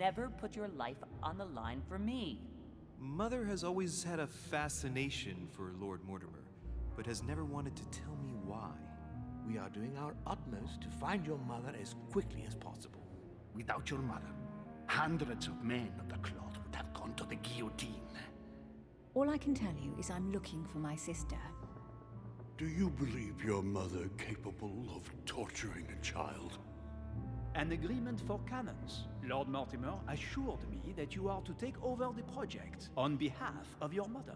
never put your life on the line for me. Mother has always had a fascination for Lord Mortimer, but has never wanted to tell me why. We are doing our utmost to find your mother as quickly as possible. Without your mother, hundreds of men of the cloth would have gone to the guillotine. All I can tell you is I'm looking for my sister. Do you believe your mother capable of torturing a child? An agreement for cannons. Lord Mortimer assured me that you are to take over the project on behalf of your mother.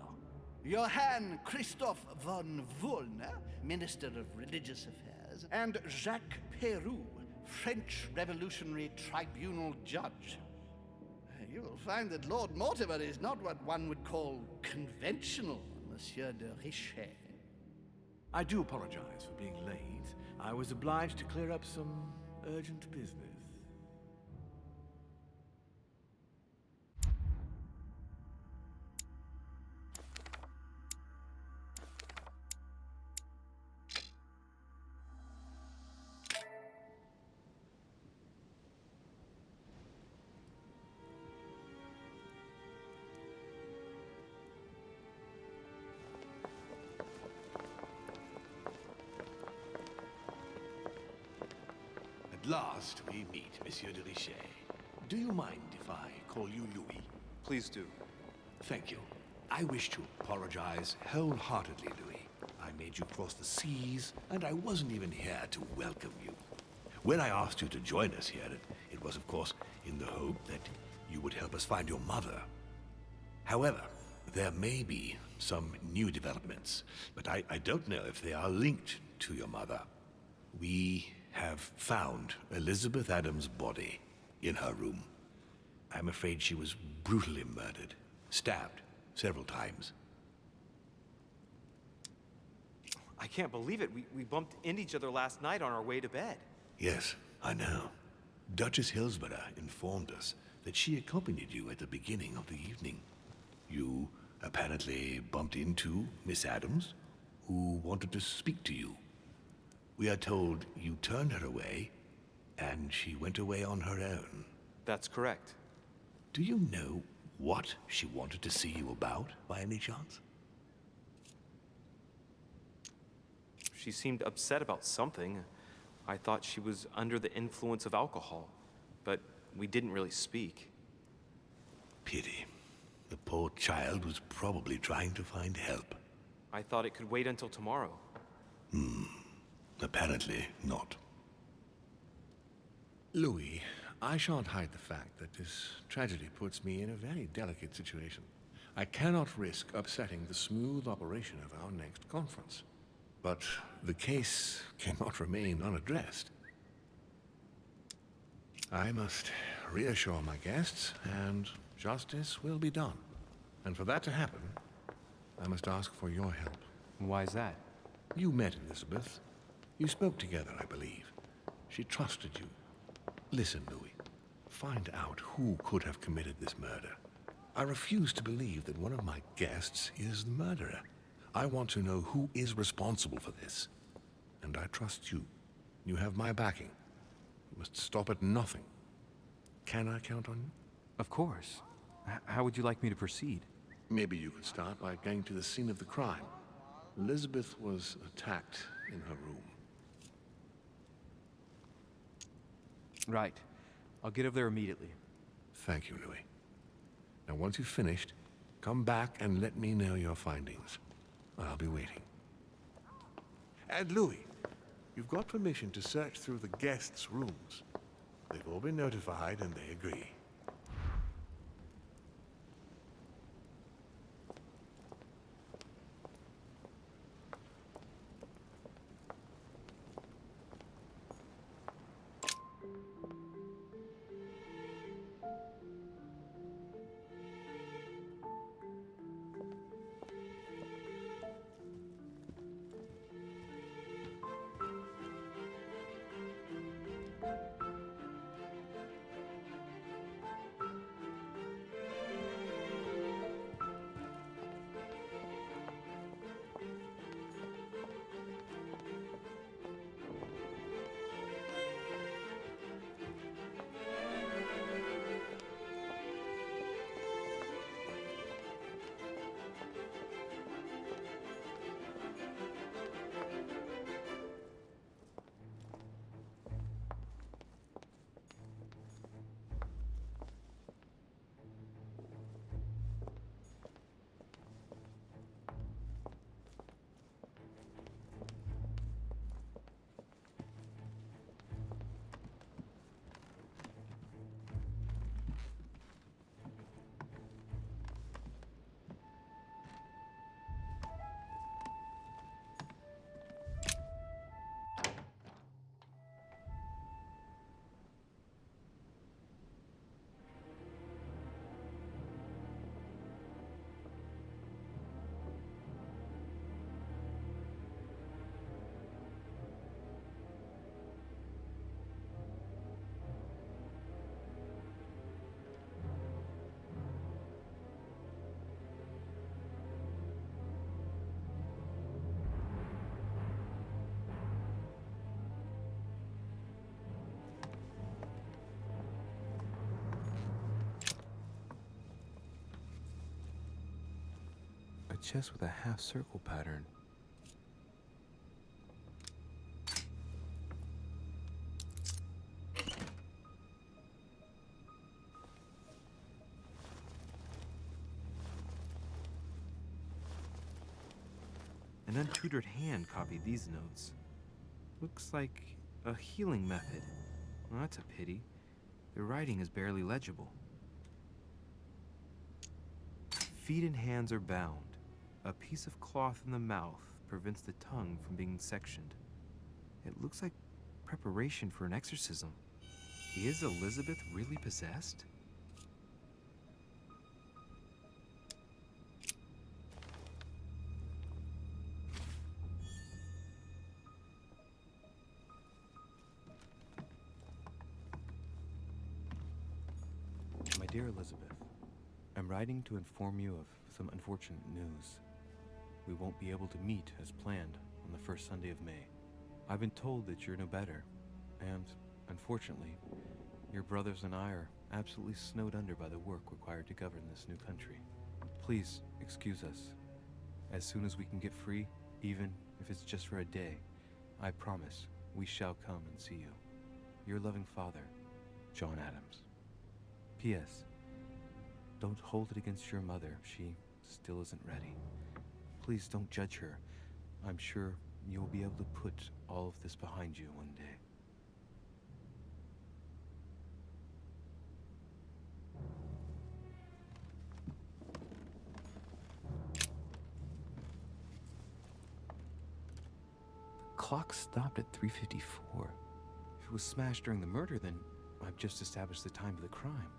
Johann Christoph von Wollner, Minister of Religious Affairs, and Jacques Peroux, French Revolutionary Tribunal Judge. You will find that Lord Mortimer is not what one would call conventional, Monsieur de Richet. I do apologize for being late. I was obliged to clear up some urgent business. At last we meet, Monsieur de Richet. Do you mind if I call you Louis? Please do. Thank you. I wish to apologize wholeheartedly, Louis. I made you cross the seas, and I wasn't even here to welcome you. When I asked you to join us here, it was, of course, in the hope that you would help us find your mother. However, there may be some new developments, but I don't know if they are linked to your mother. We have found Elizabeth Adams' body in her room. I'm afraid she was brutally murdered, stabbed several times. I can't believe it. We bumped into each other last night on our way to bed. Yes, I know. Duchess Hillsborough informed us that she accompanied you at the beginning of the evening. You apparently bumped into Miss Adams, who wanted to speak to you. We are told you turned her away, and she went away on her own. That's correct. Do you know what she wanted to see you about, by any chance? She seemed upset about something. I thought she was under the influence of alcohol, but we didn't really speak. Pity. The poor child was probably trying to find help. I thought it could wait until tomorrow. Apparently not. Louis, I shan't hide the fact that this tragedy puts me in a very delicate situation. I cannot risk upsetting the smooth operation of our next conference. But the case cannot remain unaddressed. I must reassure my guests, and justice will be done. And for that to happen, I must ask for your help. Why is that? You met Elizabeth. You spoke together, I believe. She trusted you. Listen, Louis. Find out who could have committed this murder. I refuse to believe that one of my guests is the murderer. I want to know who is responsible for this. And I trust you. You have my backing. You must stop at nothing. Can I count on you? Of course. How would you like me to proceed? Maybe you could start by going to the scene of the crime. Elizabeth was attacked in her room. Right. I'll get over there immediately. Thank you, Louis. Now, once you've finished, come back and let me know your findings. I'll be waiting. And Louis, you've got permission to search through the guests' rooms. They've all been notified and they agree. chest with a half-circle pattern. An untutored hand copied these notes. Looks like a healing method. Well, that's a pity. The writing is barely legible. Feet and hands are bound. A piece of cloth in the mouth prevents the tongue from being sectioned. It looks like preparation for an exorcism. Is Elizabeth really possessed? My dear Elizabeth, I'm writing to inform you of some unfortunate news. We won't be able to meet as planned on the first Sunday of May. I've been told that you're no better, and unfortunately, your brothers and I are absolutely snowed under by the work required to govern this new country. Please excuse us. As soon as we can get free, even if it's just for a day, I promise we shall come and see you. Your loving father, John Adams. P.S. Don't hold it against your mother. She still isn't ready. Please don't judge her. I'm sure you'll be able to put all of this behind you one day. The clock stopped at 3:54. If it was smashed during the murder, then I've just established the time of the crime.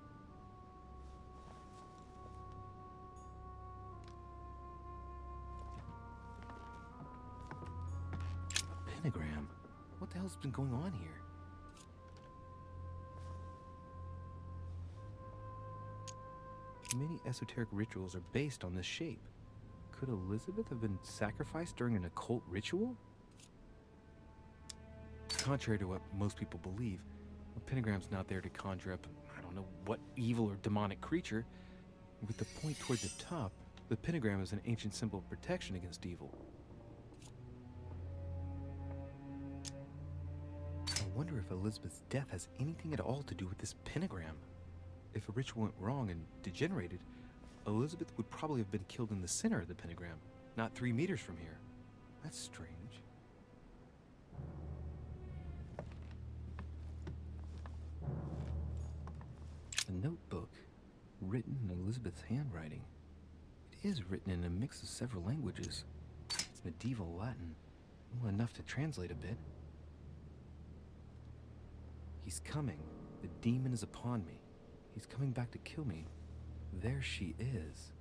Pentagram? What the hell's been going on here? Many esoteric rituals are based on this shape. Could Elizabeth have been sacrificed during an occult ritual? Contrary to what most people believe, a pentagram's not there to conjure up, I don't know what evil or demonic creature. With the point toward the top, the pentagram is an ancient symbol of protection against evil. I wonder if Elizabeth's death has anything at all to do with this pentagram. If a ritual went wrong and degenerated, Elizabeth would probably have been killed in the center of the pentagram, not 3 meters from here. That's strange. A notebook, written in Elizabeth's handwriting. It is written in a mix of several languages. It's medieval Latin, well enough to translate a bit. He's coming. The demon is upon me. He's coming back to kill me. There she is.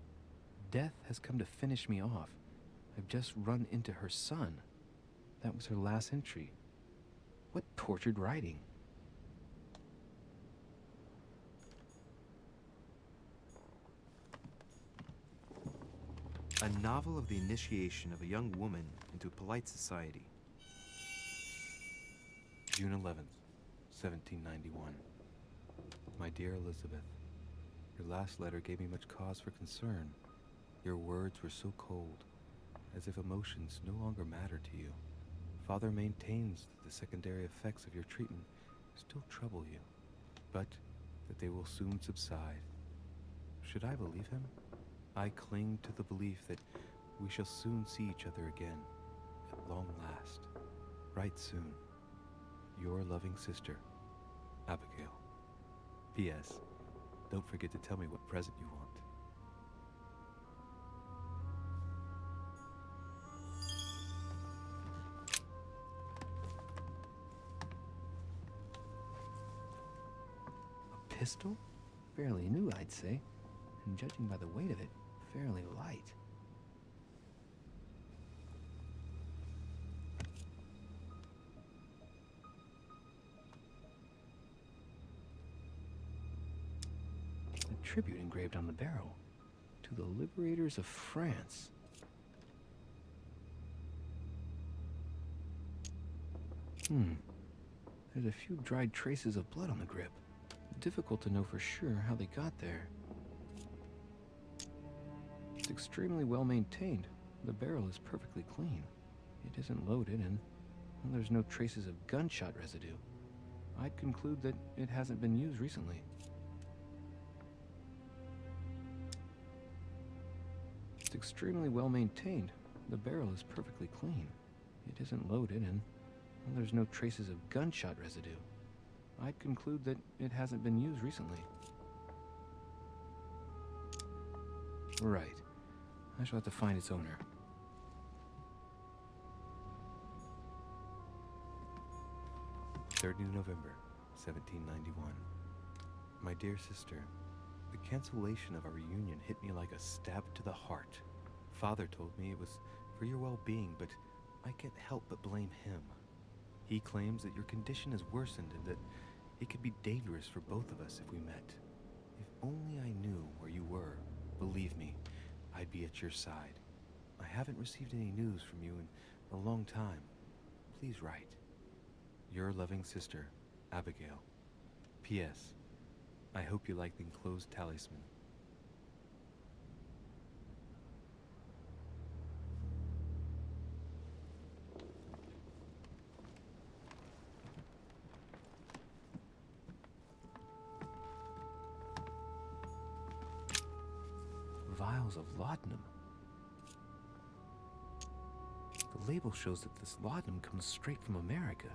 Death has come to finish me off. I've just run into her son. That was her last entry. What tortured writing. A novel of the initiation of a young woman into polite society. June 11th, 1791. My dear Elizabeth, your last letter gave me much cause for concern. Your words were so cold, as if emotions no longer matter to you. Father maintains that the secondary effects of your treatment still trouble you, but that they will soon subside. Should I believe him? I cling to the belief that we shall soon see each other again, at long last. Write soon. Your loving sister, Abigail. P.S. Don't forget to tell me what present you want. A pistol? Fairly new, I'd say. And judging by the weight of it, fairly light. A tribute engraved on the barrel to the liberators of France. There's a few dried traces of blood on the grip. Difficult to know for sure how they got there. It's extremely well maintained. The barrel is perfectly clean. It isn't loaded, and well, there's no traces of gunshot residue. I'd conclude that it hasn't been used recently. It's extremely well maintained. The barrel is perfectly clean. It isn't loaded, and well, there's no traces of gunshot residue. I'd conclude that it hasn't been used recently. Right. I shall have to find its owner. 3rd November, 1791. My dear sister, the cancellation of our reunion hit me like a stab to the heart. Father told me it was for your well-being, but I can't help but blame him. He claims that your condition has worsened and that it could be dangerous for both of us if we met. If only I knew where you were, believe me, I'd be at your side. I haven't received any news from you in a long time. Please write. Your loving sister, Abigail. P.S. I hope you like the enclosed talisman. Vials of laudanum. The label shows that this laudanum comes straight from America.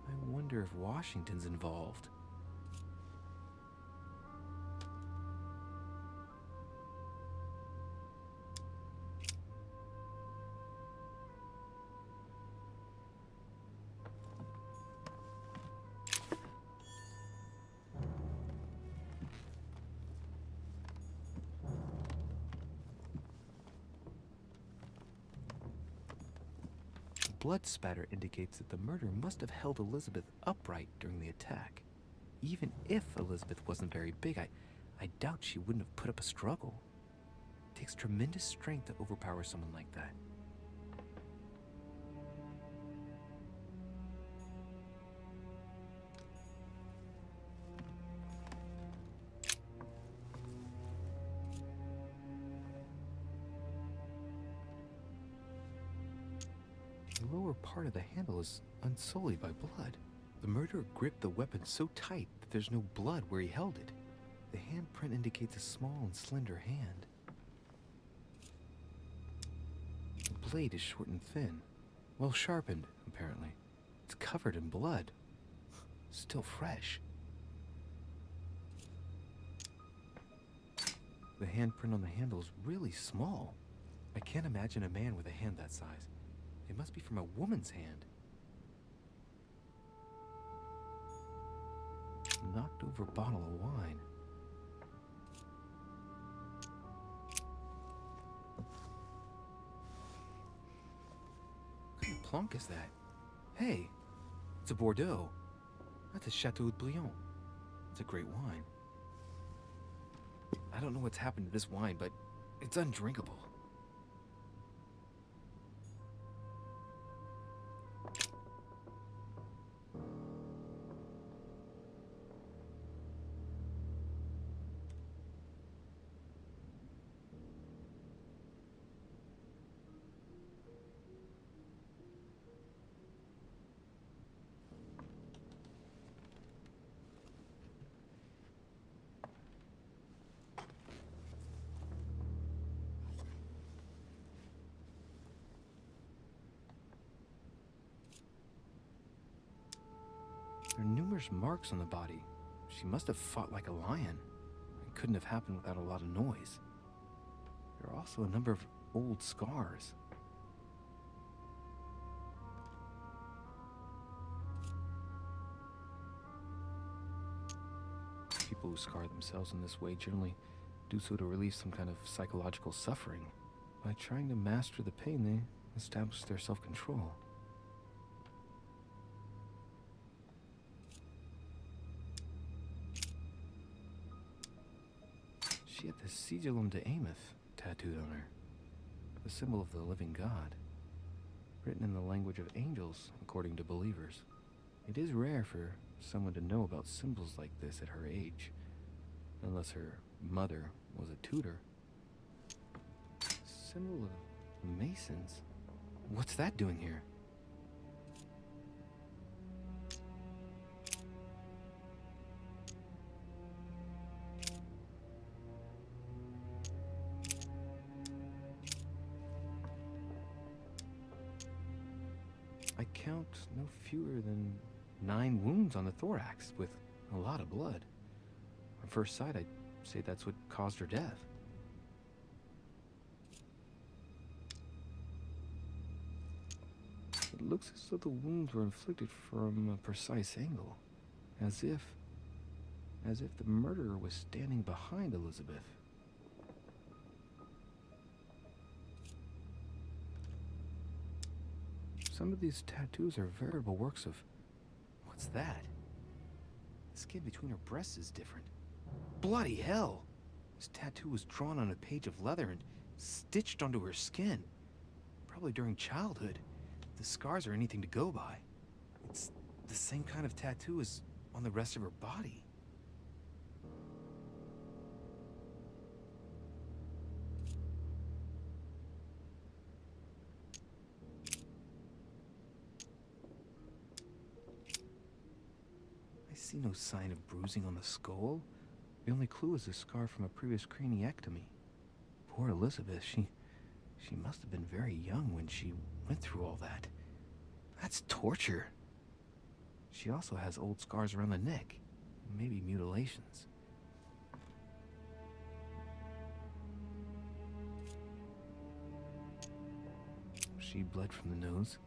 I wonder if Washington's involved. Blood spatter indicates that the murderer must have held Elizabeth upright during the attack. Even if Elizabeth wasn't very big, I doubt she wouldn't have put up a struggle. It takes tremendous strength to overpower someone like that. The lower part of the handle is unsullied by blood. The murderer gripped the weapon so tight that there's no blood where he held it. The handprint indicates a small and slender hand. The blade is short and thin, well sharpened, apparently. It's covered in blood. Still fresh. The handprint on the handle is really small. I can't imagine a man with a hand that size. It must be from a woman's hand. Knocked over bottle of wine. What kind of plonk is that? Hey, it's a Bordeaux. That's a Chateau de Brion. It's a great wine. I don't know what's happened to this wine, but it's undrinkable. There are numerous marks on the body. She must have fought like a lion. It couldn't have happened without a lot of noise. There are also a number of old scars. People who scar themselves in this way generally do so to relieve some kind of psychological suffering. By trying to master the pain, they establish their self-control. She had the Sigillum de Ameth tattooed on her, the symbol of the living God, written in the language of angels, according to believers. It is rare for someone to know about symbols like this at her age, unless her mother was a tutor. symbol of Masons. What's that doing here? I count no fewer than 9 wounds on the thorax, with a lot of blood. On first sight, I'd say that's what caused her death. It looks as though the wounds were inflicted from a precise angle, as if the murderer was standing behind Elizabeth. Some of these tattoos are veritable works of... What's that? The skin between her breasts is different. Bloody hell! This tattoo was drawn on a page of leather and stitched onto her skin. Probably during childhood. If the scars are anything to go by, it's the same kind of tattoo as on the rest of her body. I see no sign of bruising on the skull. The only clue is a scar from a previous craniectomy. Poor Elizabeth, she must have been very young when she went through all that. That's torture. She also has old scars around the neck, maybe mutilations. She bled from the nose.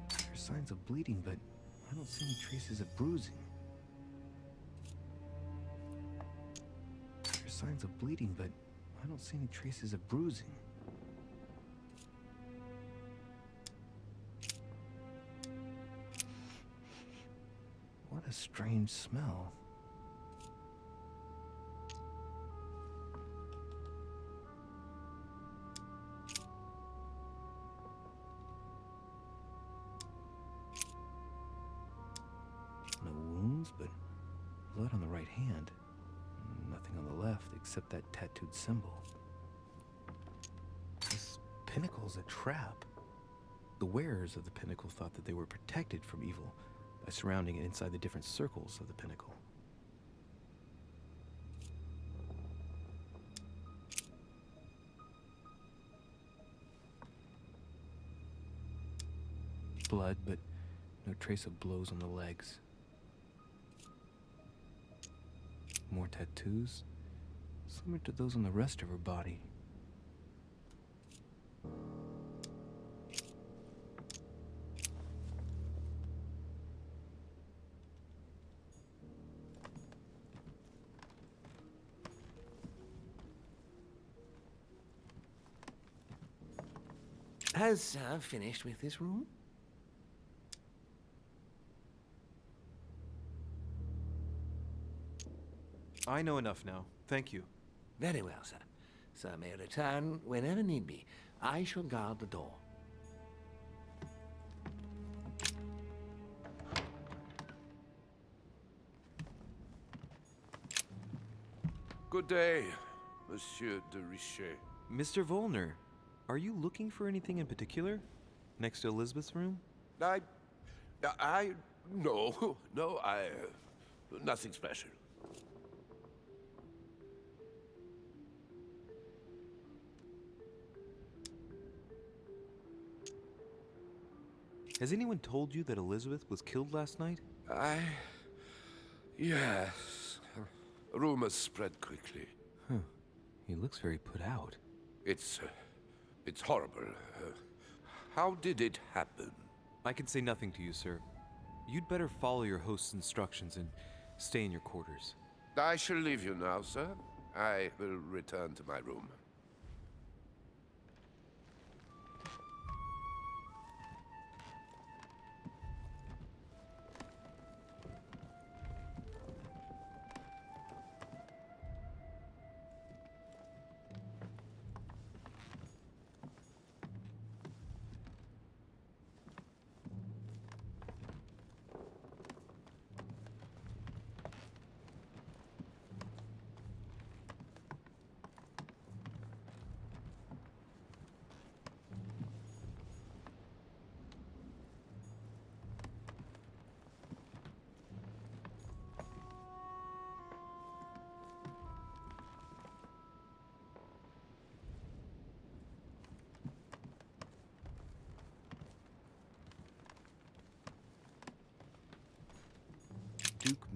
There's signs of bleeding, but I don't see any traces of bruising. There's signs of bleeding, but I don't see any traces of bruising. What a strange smell. No wounds, but blood on the right hand. Nothing on the left except that tattooed symbol. This pinnacle's a trap. The wearers of the pinnacle thought that they were protected from evil by surrounding it inside the different circles of the pinnacle. Blood, but no trace of blows on the legs. More tattoos, similar to those on the rest of her body. Has Sir finished with this room? I know enough now. Thank you. Very well, sir. Sir may return whenever need be. I shall guard the door. Good day, Monsieur de Richet. Mr. Volner, are you looking for anything in particular? Next to Elizabeth's room? No, nothing special. Has anyone told you that Elizabeth was killed last night? Yes. Rumors spread quickly. Huh. He looks very put out. It's horrible. How did it happen? I can say nothing to you, sir. You'd better follow your host's instructions and stay in your quarters. I shall leave you now, sir. I will return to my room.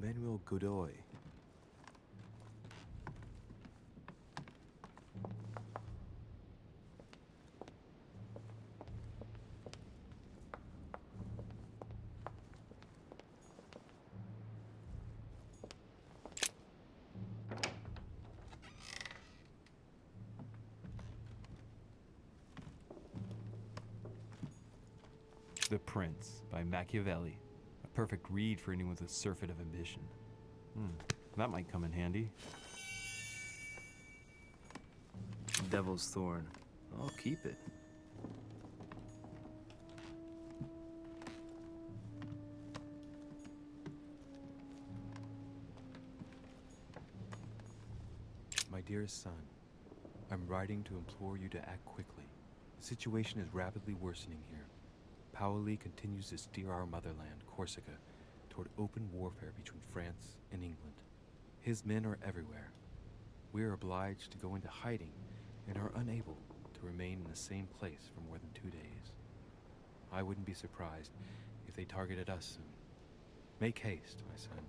Manuel Godoy. The Prince by Machiavelli. A perfect read for anyone with a surfeit of ambition. That might come in handy. Devil's Thorn. I'll keep it. My dearest son, I'm writing to implore you to act quickly. The situation is rapidly worsening here. Paoli continues to steer our motherland, Corsica, toward open warfare between France and England. His men are everywhere. We are obliged to go into hiding and are unable to remain in the same place for more than 2 days. I wouldn't be surprised if they targeted us soon. Make haste, my son.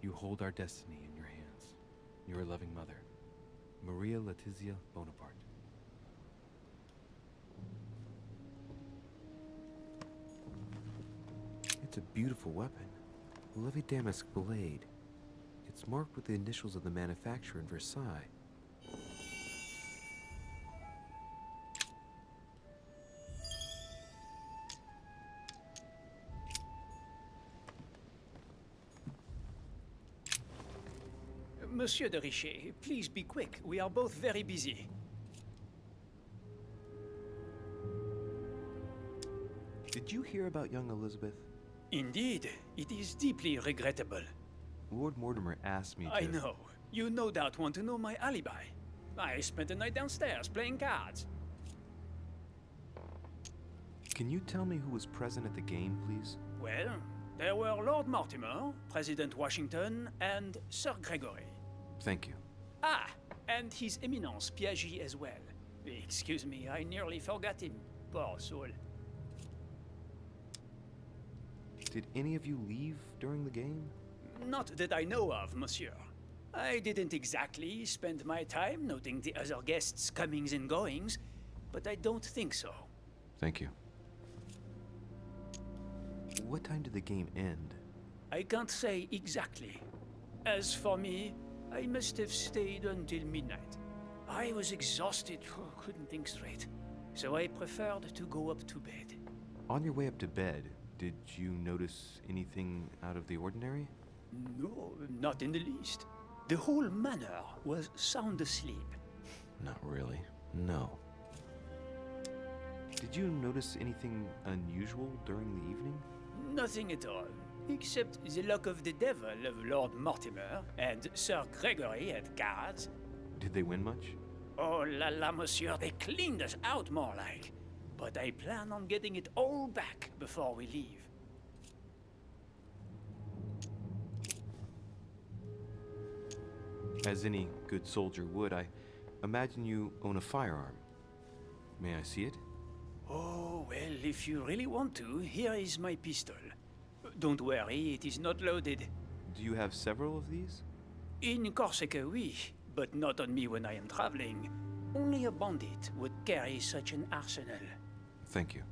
You hold our destiny in your hands. Your loving mother, Maria Letizia Bonaparte. It's a beautiful weapon. A Levi Damask blade. It's marked with the initials of the manufacturer in Versailles. Monsieur de Richet, please be quick. We are both very busy. Did you hear about young Elizabeth? Indeed, it is deeply regrettable. Lord Mortimer asked me to... I know. You no doubt want to know my alibi. I spent the night downstairs playing cards. Can you tell me who was present at the game, please? Well, there were Lord Mortimer, President Washington, and Sir Gregory. Thank you. Ah, and His Eminence Piaget as well. Excuse me, I nearly forgot him. Poor soul. Did any of you leave during the game? Not that I know of, monsieur. I didn't exactly spend my time noting the other guests' comings and goings, but I don't think so. Thank you. What time did the game end? I can't say exactly. As for me, I must have stayed until midnight. I was exhausted, couldn't think straight, so I preferred to go up to bed. On your way up to bed, did you notice anything out of the ordinary? No, not in the least. The whole manor was sound asleep. Not really. No. Did you notice anything unusual during the evening? Nothing at all, except the luck of the devil of Lord Mortimer and Sir Gregory at cards. Did they win much? Oh la la, monsieur, they cleaned us out more like. But I plan on getting it all back before we leave. As any good soldier would, I imagine you own a firearm. May I see it? Oh, well, if you really want to, here is my pistol. Don't worry, it is not loaded. Do you have several of these? In Corsica, oui, but not on me when I am traveling. Only a bandit would carry such an arsenal. Thank you.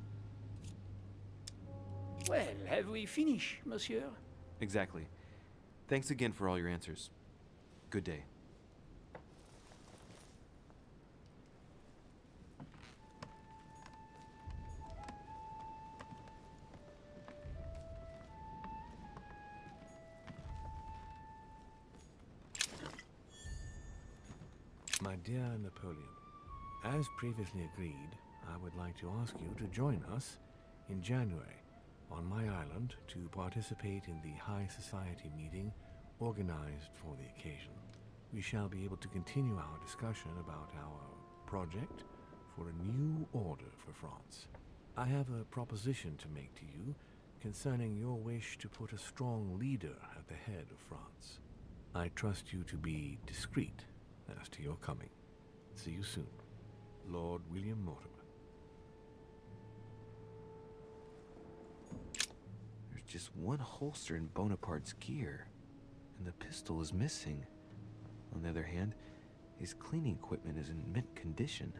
Well, have we finished, monsieur? Exactly. Thanks again for all your answers. Good day. My dear Napoleon, as previously agreed, I would like to ask you to join us in January on my island to participate in the High Society meeting organized for the occasion. We shall be able to continue our discussion about our project for a new order for France. I have a proposition to make to you concerning your wish to put a strong leader at the head of France. I trust you to be discreet as to your coming. See you soon. Lord William Mortimer. There's just one holster in Bonaparte's gear. and the pistol is missing. On the other hand, his cleaning equipment is in mint condition.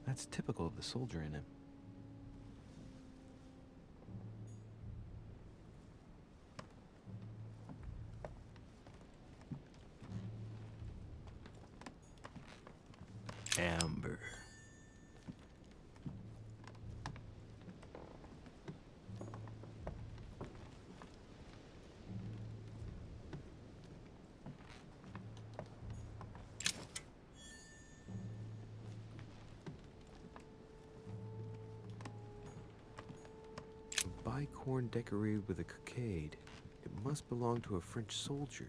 That's typical of the soldier in him. Amber. A bicorn decorated with a cockade. It must belong to a French soldier.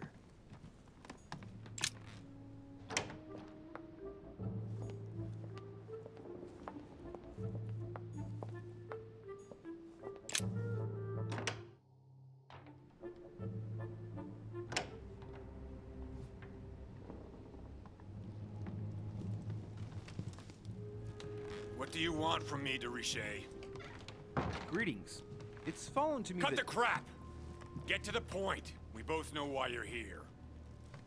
What do you want from me, de Richet? Greetings. It's fallen to me Cut that... the crap! Get to the point. We both know why you're here.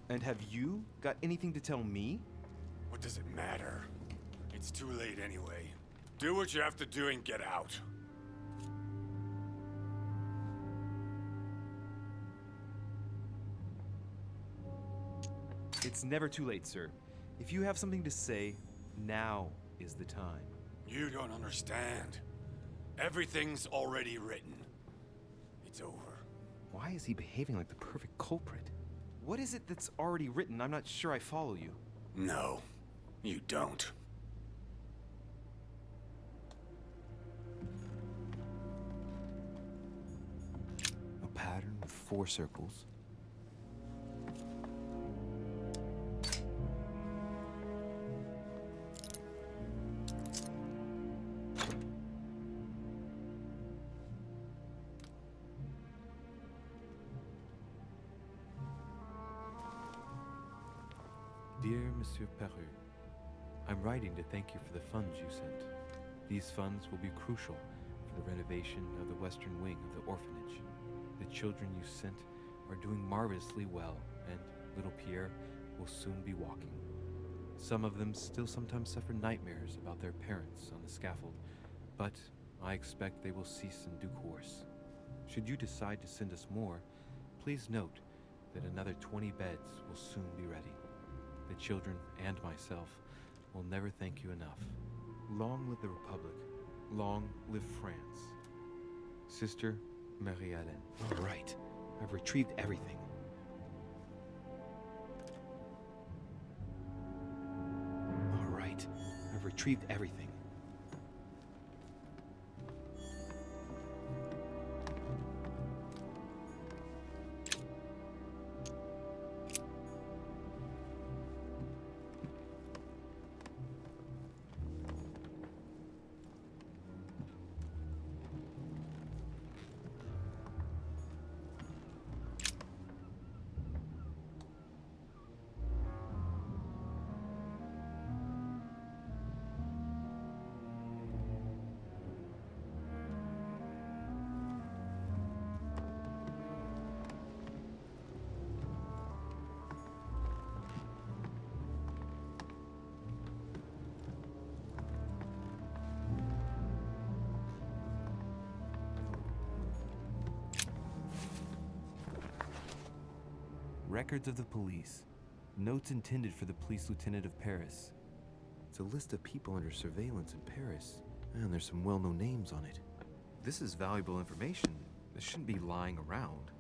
And have you got anything to tell me? What does it matter? It's too late anyway. Do what you have to do and get out. It's never too late, sir. If you have something to say, now is the time. You don't understand. Everything's already written. It's over. Why is he behaving like the perfect culprit? What is it that's already written? I'm not sure I follow you. No, you don't. A pattern with 4 circles. Dear Monsieur Peru, I'm writing to thank you for the funds you sent. These funds will be crucial for the renovation of the western wing of the orphanage. The children you sent are doing marvelously well, and little Pierre will soon be walking. Some of them still sometimes suffer nightmares about their parents on the scaffold, but I expect they will cease in due course. Should you decide to send us more, please note that another 20 beds will soon be ready. The children and myself will never thank you enough. Long live the Republic. Long live France. Sister Marie-Hélène. All right. I've retrieved everything. All right. I've retrieved everything. Records of the police. Notes intended for the police lieutenant of Paris. It's a list of people under surveillance in Paris, and there's some well-known names on it. This is valuable information. This shouldn't be lying around.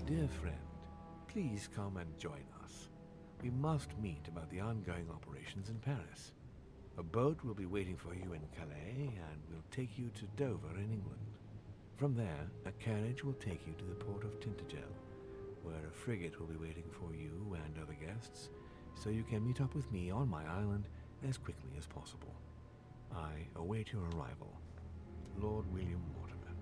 Dear friend, please come and join us. We must meet about the ongoing operations in Paris. A boat will be waiting for you in Calais and will take you to Dover in England. From there, a carriage will take you to the port of Tintagel, where a frigate will be waiting for you and other guests, so you can meet up with me on my island as quickly as possible. I await your arrival. Lord William Mortimer.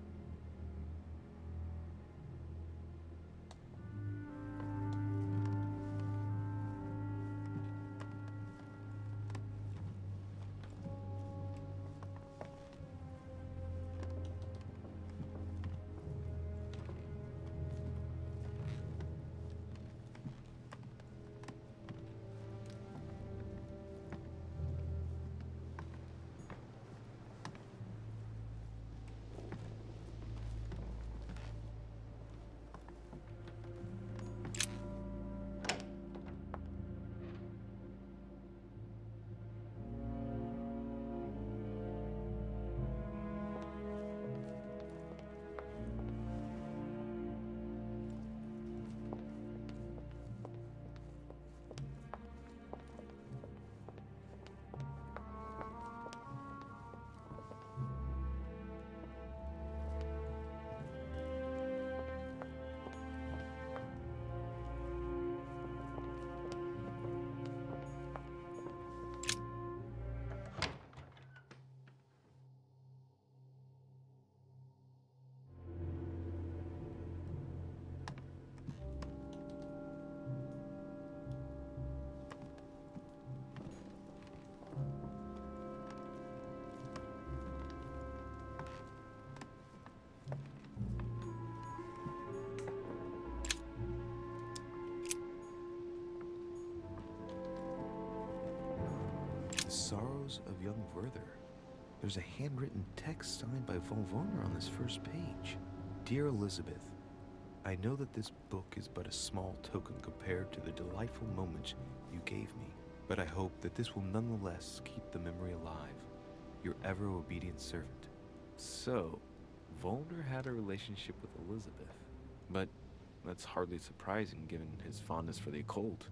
Sorrows of Young Werther. There's a handwritten text signed by von Wörner on this first page. Dear Elizabeth, I know that this book is but a small token compared to the delightful moments you gave me, but I hope that this will nonetheless keep the memory alive. Your ever-obedient servant. So, Wörner had a relationship with Elizabeth, but that's hardly surprising given his fondness for the occult.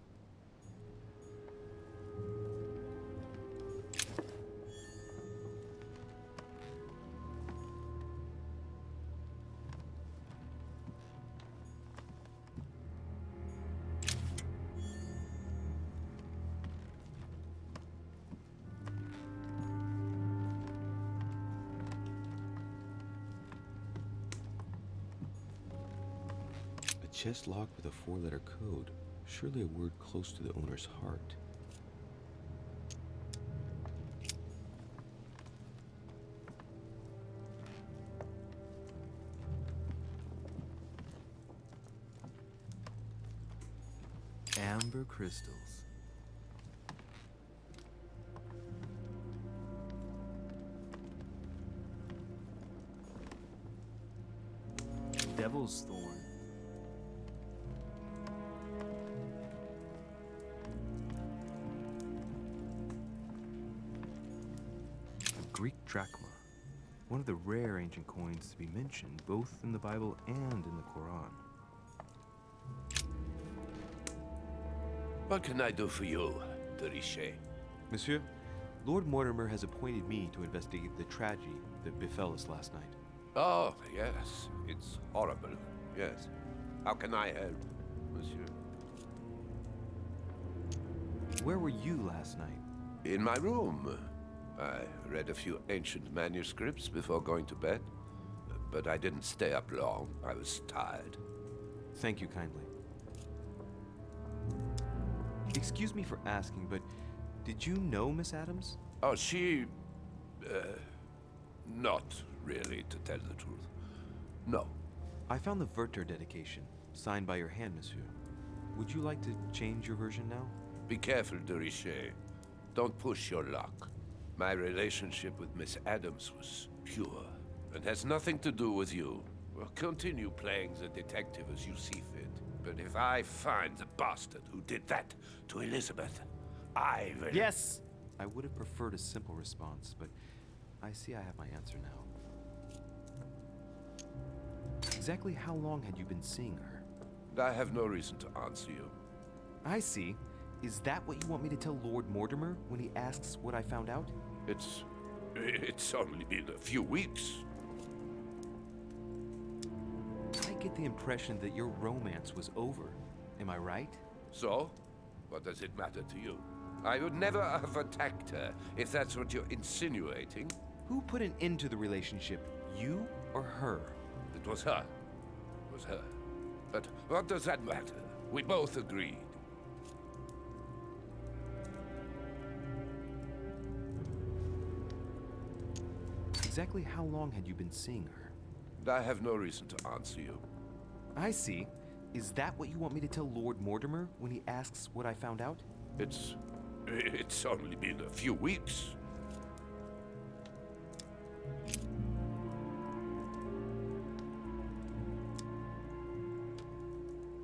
Chest locked with a 4-letter code. Surely a word close to the owner's heart. Amber crystals. Devil's thorn. Greek drachma, one of the rare ancient coins to be mentioned both in the Bible and in the Quran. What can I do for you, de Richet? Monsieur, Lord Mortimer has appointed me to investigate the tragedy that befell us last night. Oh, yes. It's horrible. Yes. How can I help, monsieur? Where were you last night? In my room. I read a few ancient manuscripts before going to bed, but I didn't stay up long. I was tired. Thank you kindly. Excuse me for asking, but did you know Miss Adams? Oh, she... not really, to tell the truth. No. I found the Werther dedication, signed by your hand, monsieur. Would you like to change your version now? Be careful, de Richet. Don't push your luck. My relationship with Miss Adams was pure, and has nothing to do with you. Well, continue playing the detective as you see fit. But if I find the bastard who did that to Elizabeth, I will... Yes! I would have preferred a simple response, but I see I have my answer now. Exactly how long had you been seeing her? I have no reason to answer you. I see. Is that what you want me to tell Lord Mortimer when he asks what I found out? It's only been a few weeks. I get the impression that your romance was over. Am I right? So? What does it matter to you? I would never have attacked her, if that's what you're insinuating. Who put an end to the relationship? You or her? It was her. It was her. But what does that matter? We both agreed. Exactly how long had you been seeing her? I have no reason to answer you. I see. Is that what you want me to tell Lord Mortimer when he asks what I found out? It's only been a few weeks.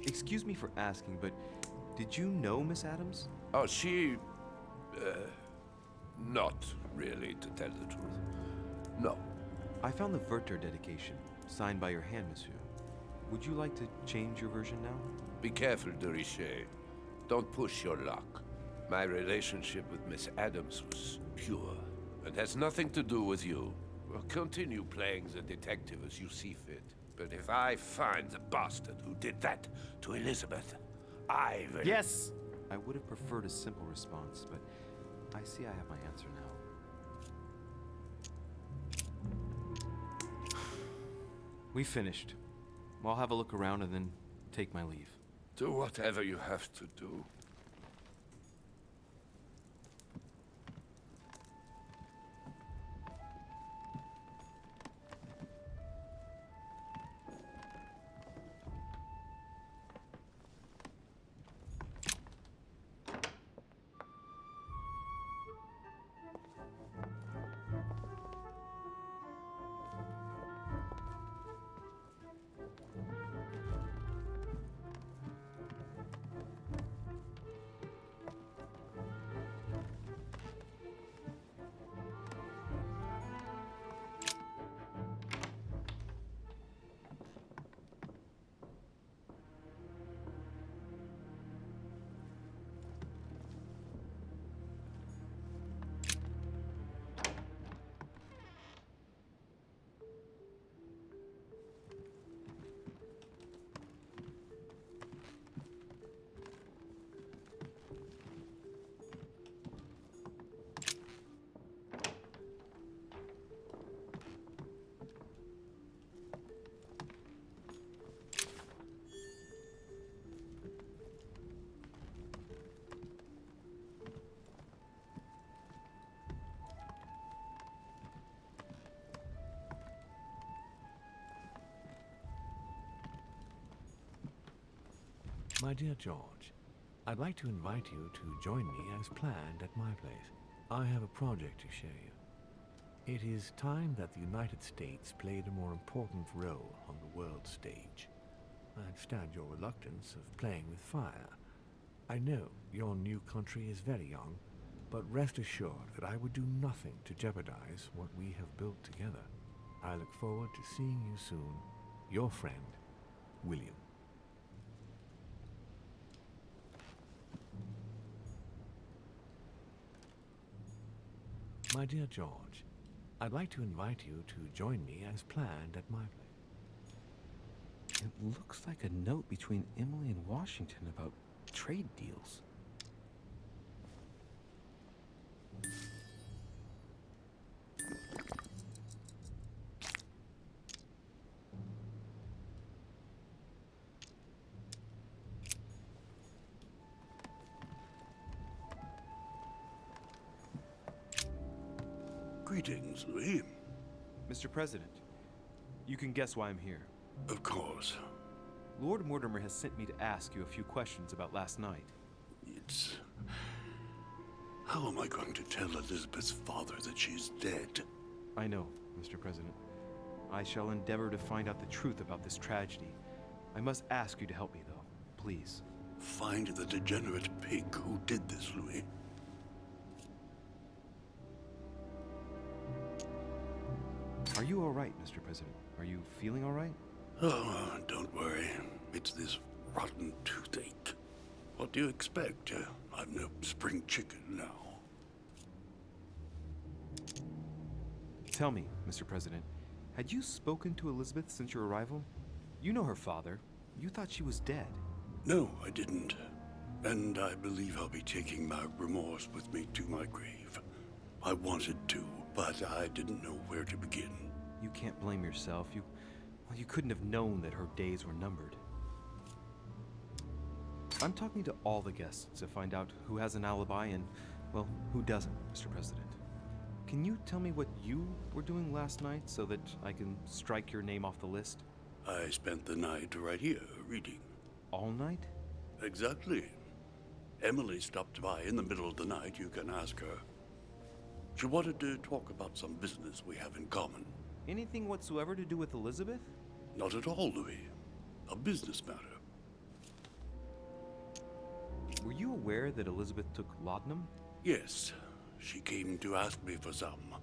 Excuse me for asking, but did you know Miss Adams? Oh, she... not really, to tell the truth. No. I found the Werther dedication, signed by your hand, monsieur. Would you like to change your version now? Be careful, de Richet. Don't push your luck. My relationship with Miss Adams was pure, and has nothing to do with you. Well, continue playing the detective as you see fit. But if I find the bastard who did that to Elizabeth, I will... Yes! I would have preferred a simple response, but I see I have my answer now. We finished. I'll have a look around and then take my leave. Do whatever you have to do. My dear George, I'd like to invite you to join me as planned at my place. I have a project to show you. It is time that the United States played a more important role on the world stage. I understand your reluctance of playing with fire. I know your new country is very young, but rest assured that I would do nothing to jeopardize what we have built together. I look forward to seeing you soon. Your friend, William. My dear George, I'd like to invite you to join me as planned at my place. It looks like a note between Emily and Washington about trade deals. Greetings, Louis. Mr. President, you can guess why I'm here. Of course. Lord Mortimer has sent me to ask you a few questions about last night. It's... How am I going to tell Elizabeth's father that she's dead? I know, Mr. President. I shall endeavor to find out the truth about this tragedy. I must ask you to help me, though. Please. Find the degenerate pig who did this, Louis. Are you all right, Mr. President? Are you feeling all right? Oh, don't worry. It's this rotten toothache. What do you expect? I'm no spring chicken now. Tell me, Mr. President, had you spoken to Elizabeth since your arrival? You know her father. You thought she was dead. No, I didn't. And I believe I'll be taking my remorse with me to my grave. I wanted to, but I didn't know where to begin. You can't blame yourself. You couldn't have known that her days were numbered. I'm talking to all the guests to find out who has an alibi and, well, who doesn't, Mr. President. Can you tell me what you were doing last night so that I can strike your name off the list? I spent the night right here, reading. All night? Exactly. Emily stopped by in the middle of the night. You can ask her. She wanted to talk about some business we have in common. Anything whatsoever to do with Elizabeth? Not at all, Louis. A business matter. Were you aware that Elizabeth took laudanum? Yes. She came to ask me for some.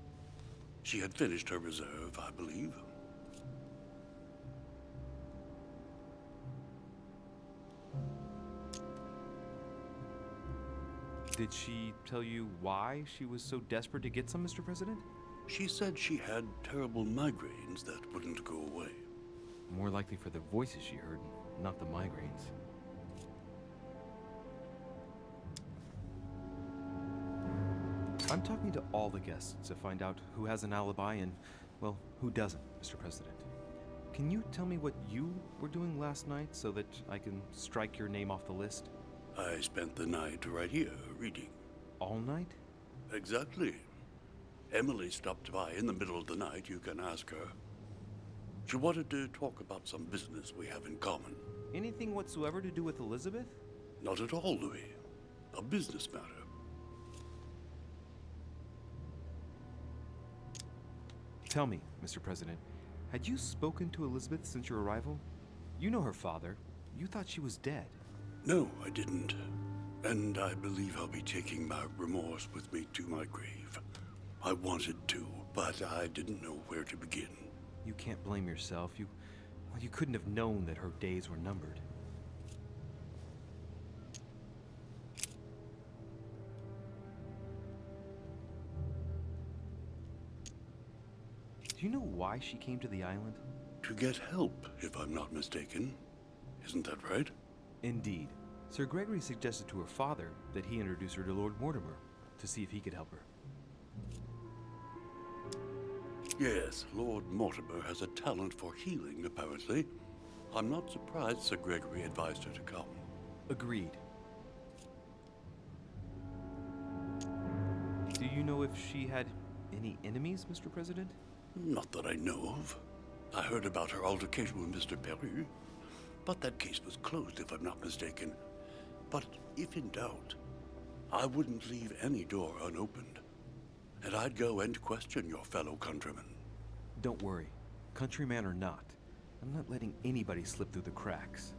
She had finished her reserve, I believe. Did she tell you why she was so desperate to get some, Mr. President? She said she had terrible migraines that wouldn't go away. More likely for the voices she heard, not the migraines. I'm talking to all the guests to find out who has an alibi and, well, who doesn't, Mr. President. Can you tell me what you were doing last night so that I can strike your name off the list? I spent the night right here, reading. All night? Exactly. Emily stopped by in the middle of the night. You can ask her. She wanted to talk about some business we have in common. Anything whatsoever to do with Elizabeth? Not at all, Louis. A business matter. Tell me, Mr. President, had you spoken to Elizabeth since your arrival? You know her father. You thought she was dead. No, I didn't. And I believe I'll be taking my remorse with me to my grave. I wanted to, but I didn't know where to begin. You can't blame yourself. You couldn't have known that her days were numbered. Do you know why she came to the island? To get help, if I'm not mistaken. Isn't that right? Indeed. Sir Gregory suggested to her father that he introduce her to Lord Mortimer to see if he could help her. Yes, Lord Mortimer has a talent for healing, apparently. I'm not surprised Sir Gregory advised her to come. Agreed. Do you know if she had any enemies, Mr. President? Not that I know of. I heard about her altercation with Mr. Perry. But that case was closed, if I'm not mistaken. But if in doubt, I wouldn't leave any door unopened. And I'd go and question your fellow countrymen. Don't worry. Countryman or not, I'm not letting anybody slip through the cracks.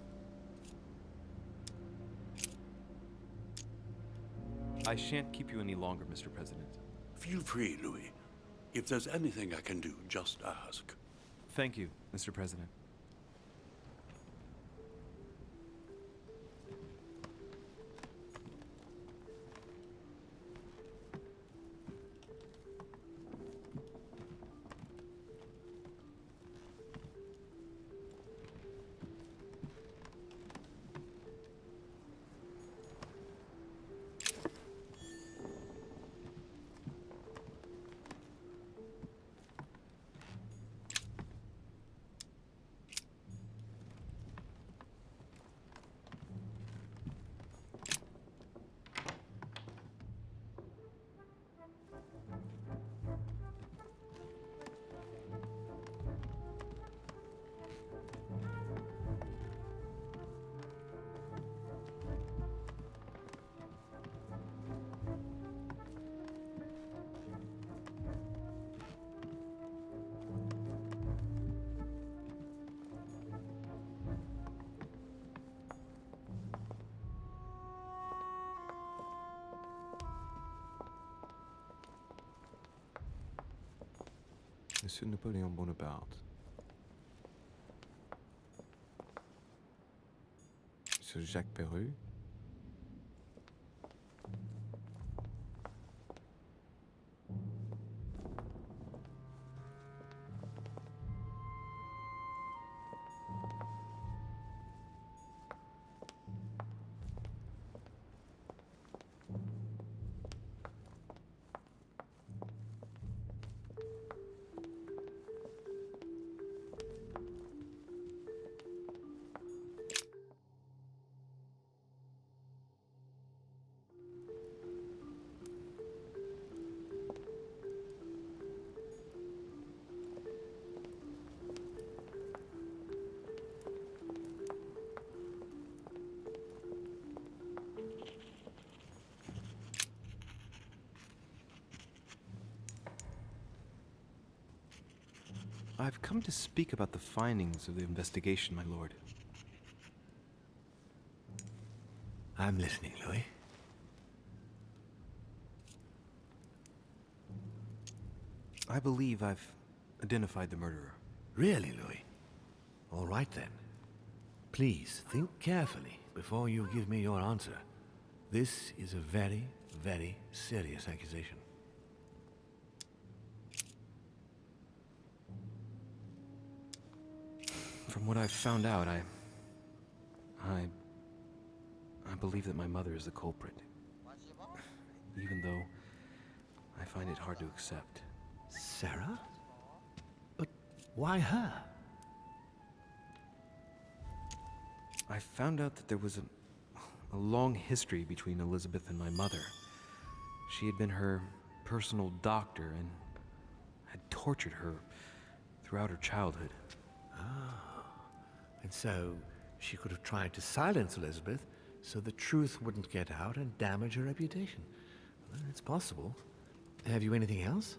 I shan't keep you any longer, Mr. President. Feel free, Louis. If there's anything I can do, just ask. Thank you, Mr. President. Monsieur Napoleon Bonaparte. Monsieur Jacques Perru. I've come to speak about the findings of the investigation, my lord. I'm listening, Louis. I believe I've identified the murderer. Really, Louis? All right then. Please think carefully before you give me your answer. This is a very, very serious accusation. From what I've found out, I believe that my mother is the culprit. Even though I find it hard to accept. Sarah? But why her? I found out that there was a long history between Elizabeth and my mother. She had been her personal doctor and had tortured her throughout her childhood. And so she could have tried to silence Elizabeth so the truth wouldn't get out and damage her reputation. Well, it's possible. Have you anything else?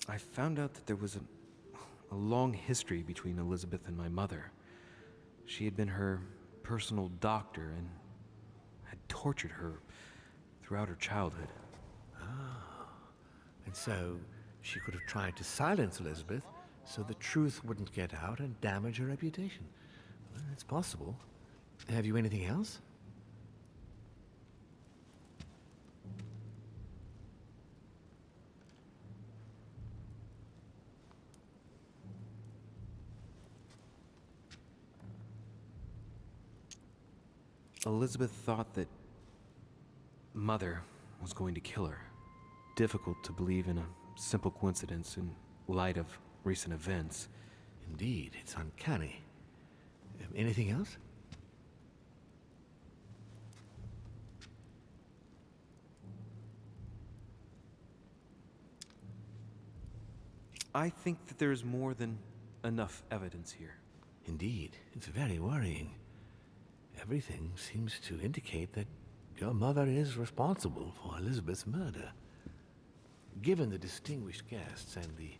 I found out that there was a long history between Elizabeth and my mother. She had been her personal doctor and had tortured her throughout her childhood. And so she could have tried to silence Elizabeth so the truth wouldn't get out and damage her reputation. Well, it's possible. Have you anything else? Elizabeth thought that Mother was going to kill her. Difficult to believe in a simple coincidence in light of recent events. Indeed, it's uncanny. Anything else? I think that there's more than enough evidence here. Indeed, it's very worrying. Everything seems to indicate that your mother is responsible for Elizabeth's murder. Given the distinguished guests and the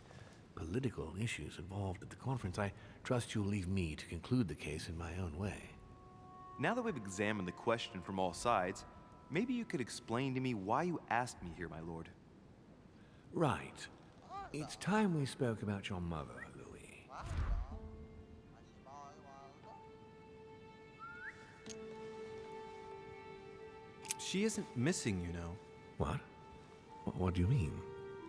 political issues involved at the conference, I trust you'll leave me to conclude the case in my own way. Now that we've examined the question from all sides, maybe you could explain to me why you asked me here, my lord. Right. It's time we spoke about your mother, Louis. She isn't missing, you know. What? What do you mean?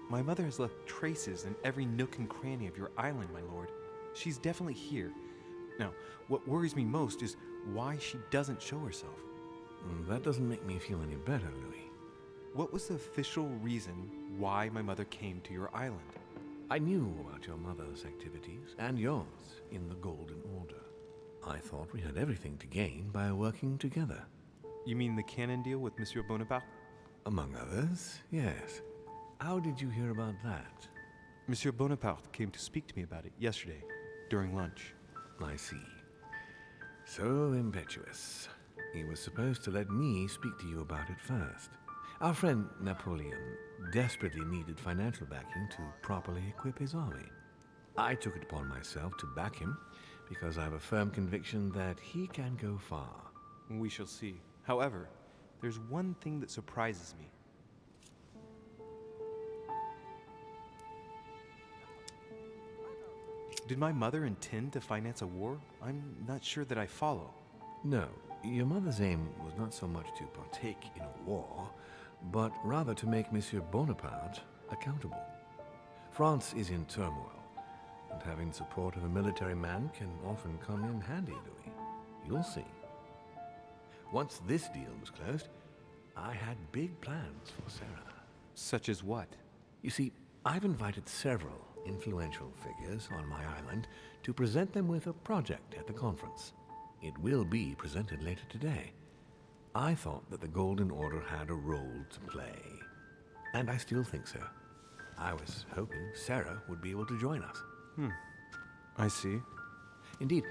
My mother has left traces in every nook and cranny of your island, my lord. She's definitely here. Now, what worries me most is why she doesn't show herself. That doesn't make me feel any better, Louis. What was the official reason why my mother came to your island? I knew about your mother's activities, and yours, in the Golden Order. I thought we had everything to gain by working together. You mean the canon deal with Monsieur Bonaparte? Among others, yes. How did you hear about that? Monsieur Bonaparte came to speak to me about it yesterday, during lunch. I see. So impetuous. He was supposed to let me speak to you about it first. Our friend Napoleon desperately needed financial backing to properly equip his army. I took it upon myself to back him because I have a firm conviction that he can go far. We shall see. However, there's one thing that surprises me. Did my mother intend to finance a war? I'm not sure that I follow. No, your mother's aim was not so much to partake in a war, but rather to make Monsieur Bonaparte accountable. France is in turmoil, and having the support of a military man can often come in handy, Louis. You'll see. Once this deal was closed, I had big plans for Sarah. Such as what? You see, I've invited several influential figures on my island to present them with a project at the conference. It will be presented later today. I thought that the Golden Order had a role to play, and I still think so. I was hoping Sarah would be able to join us. I see. Indeed,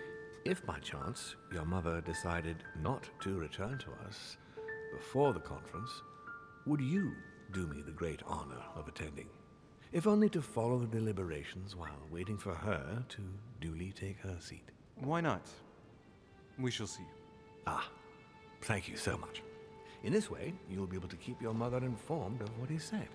if by chance your mother decided not to return to us before the conference, would you do me the great honor of attending? If only to follow the deliberations while waiting for her to duly take her seat. Why not? We shall see. Ah, thank you so much. In this way, you'll be able to keep your mother informed of what is said.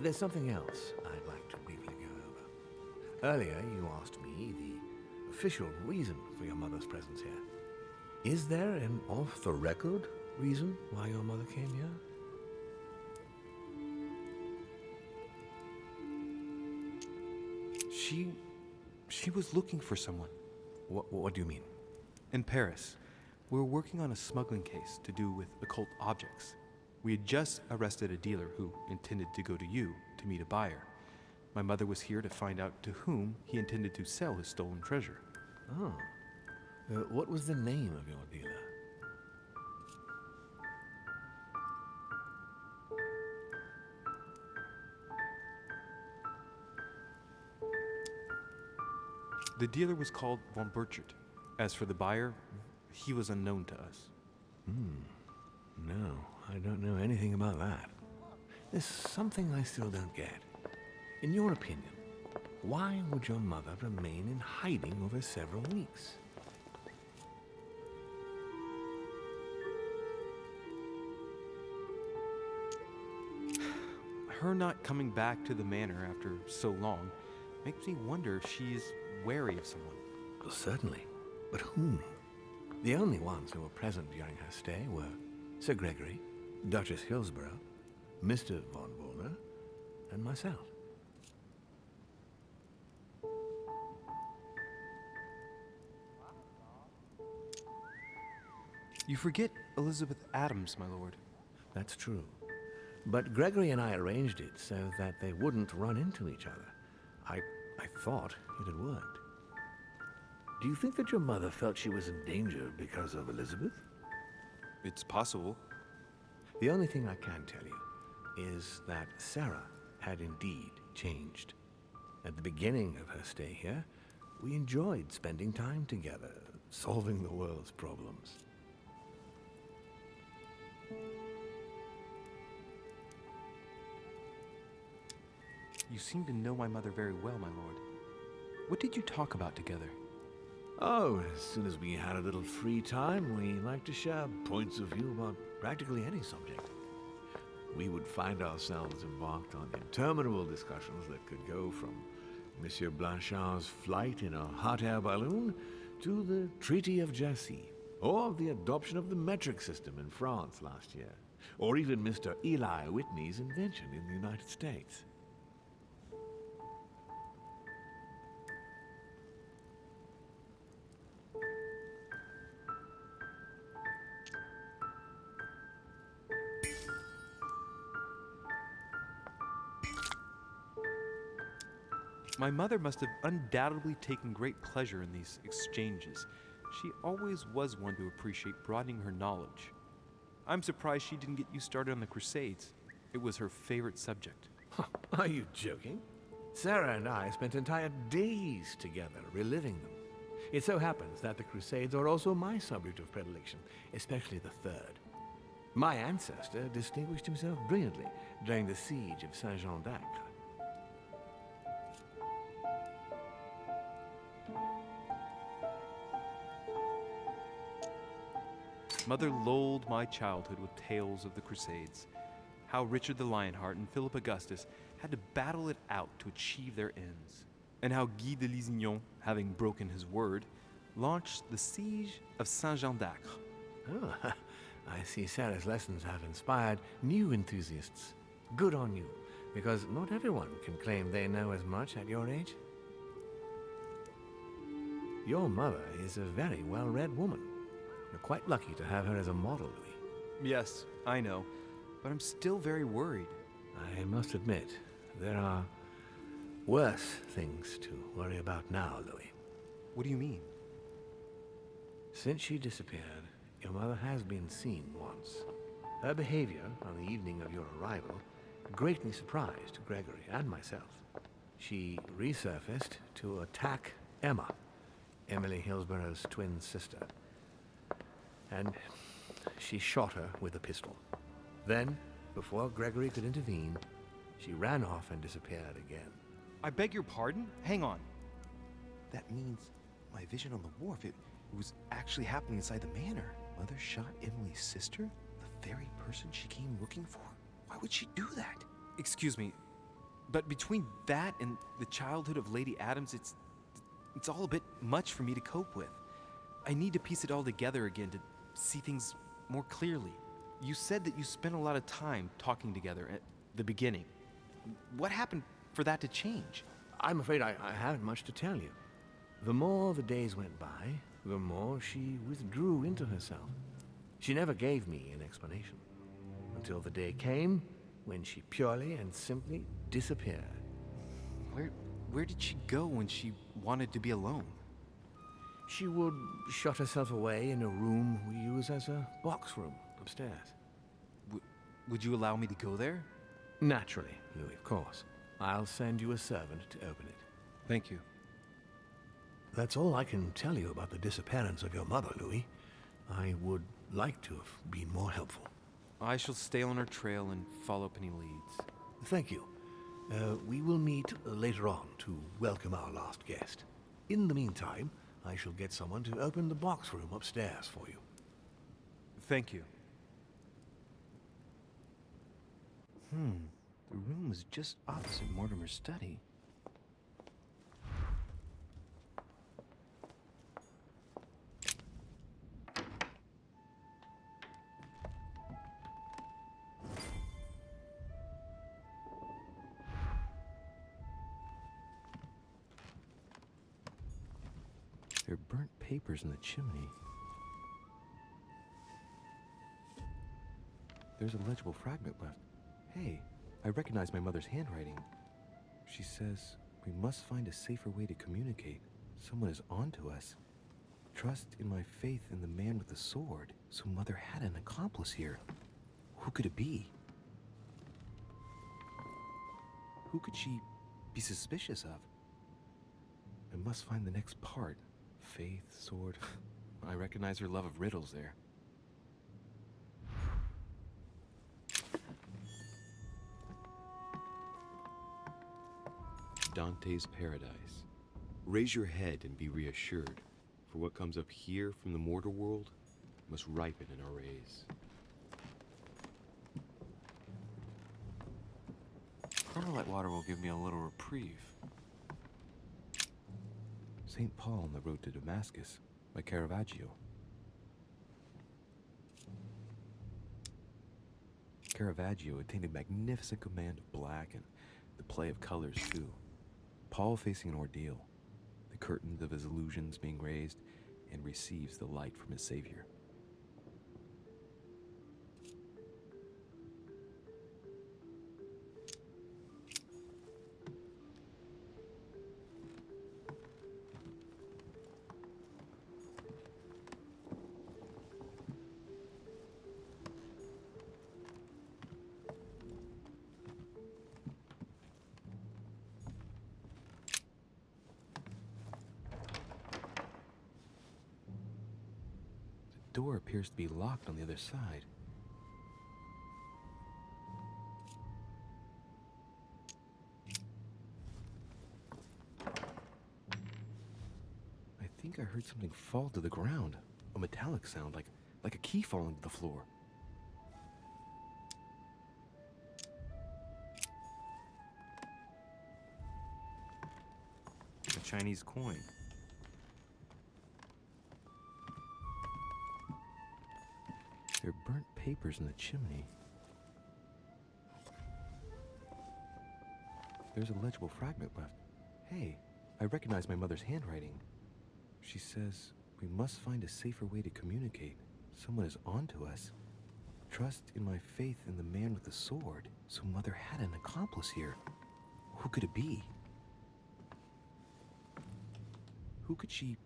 There's something else I'd like to briefly go over. Earlier, you asked me the official reason for your mother's presence here. Is there an off-the-record reason why your mother came here? She was looking for someone. What do you mean? In Paris, we were working on a smuggling case to do with occult objects. We had just arrested a dealer who intended to go to you to meet a buyer. My mother was here to find out to whom he intended to sell his stolen treasure. Oh. What was the name of your dealer? The dealer was called von Burchard. As for the buyer, he was unknown to us. No, I don't know anything about that. There's something I still don't get. In your opinion, why would your mother remain in hiding over several weeks? Her not coming back to the manor after so long makes me wonder if she is wary of someone. Well, certainly. But whom? The only ones who were present during her stay were Sir Gregory, Duchess Hillsborough, Mr. von Wollner, and myself. You forget Elizabeth Adams, my lord. That's true. But Gregory and I arranged it so that they wouldn't run into each other. I thought it had worked. Do you think that your mother felt she was in danger because of Elizabeth? It's possible. The only thing I can tell you is that Sarah had indeed changed. At the beginning of her stay here, we enjoyed spending time together, solving the world's problems. You seem to know my mother very well, my lord. What did you talk about together? Oh, as soon as we had a little free time, we liked to share points of view about practically any subject. We would find ourselves embarked on interminable discussions that could go from Monsieur Blanchard's flight in a hot air balloon to the Treaty of Jassy, or the adoption of the metric system in France last year, or even Mr. Eli Whitney's invention in the United States. My mother must have undoubtedly taken great pleasure in these exchanges. She always was one to appreciate broadening her knowledge. I'm surprised she didn't get you started on the Crusades. It was her favorite subject. Are you joking? Sarah and I spent entire days together reliving them. It so happens that the Crusades are also my subject of predilection, especially the third. My ancestor distinguished himself brilliantly during the siege of Saint-Jean d'Acre. Mother lulled my childhood with tales of the Crusades, how Richard the Lionheart and Philip Augustus had to battle it out to achieve their ends, and how Guy de Lusignan, having broken his word, launched the siege of Saint-Jean d'Acre. Oh, I see Sarah's lessons have inspired new enthusiasts. Good on you, because not everyone can claim they know as much at your age. Your mother is a very well-read woman. You're quite lucky to have her as a model, Louis. Yes, I know, but I'm still very worried. I must admit, there are worse things to worry about now, Louis. What do you mean? Since she disappeared, your mother has been seen once. Her behavior on the evening of your arrival greatly surprised Gregory and myself. She resurfaced to attack Emma, Emily Hillsborough's twin sister. And she shot her with a pistol. Then, before Gregory could intervene, she ran off and disappeared again. I beg your pardon? Hang on. That means my vision on the wharf, it was actually happening inside the manor. Mother shot Emily's sister? The very person she came looking for? Why would she do that? Excuse me, but between that and the childhood of Lady Adams, it's all a bit much for me to cope with. I need to piece it all together again to see things more clearly. You said that you spent a lot of time talking together at the beginning. What happened for that to change? I'm afraid I haven't much to tell you. The more the days went by, the more she withdrew into herself. She never gave me an explanation, until the day came when she purely and simply disappeared. Where did she go when she wanted to be alone? She would shut herself away in a room we use as a box room upstairs. Would you allow me to go there? Naturally, Louis, of course. I'll send you a servant to open it. Thank you. That's all I can tell you about the disappearance of your mother, Louis. I would like to have been more helpful. I shall stay on her trail and follow up any leads. Thank you. We will meet later on to welcome our last guest. In the meantime, I shall get someone to open the box room upstairs for you. Thank you. The room was just opposite Mortimer's study. There are burnt papers in the chimney. There's a legible fragment left. Hey, I recognize my mother's handwriting. She says, we must find a safer way to communicate. Someone is onto us. Trust in my faith in the man with the sword. So Mother had an accomplice here. Who could it be? Who could she be suspicious of? I must find the next part. Faith, sword. I recognize her love of riddles there. Dante's Paradise. Raise your head and be reassured, for what comes up here from the mortar world must ripen in our rays. Carmelite water will give me a little reprieve. St. Paul on the Road to Damascus by Caravaggio. Caravaggio attained a magnificent command of black and the play of colors too. Paul facing an ordeal, the curtains of his illusions being raised, and receives the light from his Savior. The door appears to be locked on the other side. I think I heard something fall to the ground. A metallic sound, like a key falling to the floor. A Chinese coin. There are burnt papers in the chimney. There's a legible fragment left. Hey, I recognize my mother's handwriting. She says, we must find a safer way to communicate. Someone is onto us. Trust in my faith in the man with the sword. So Mother had an accomplice here. Who could it be? Who could she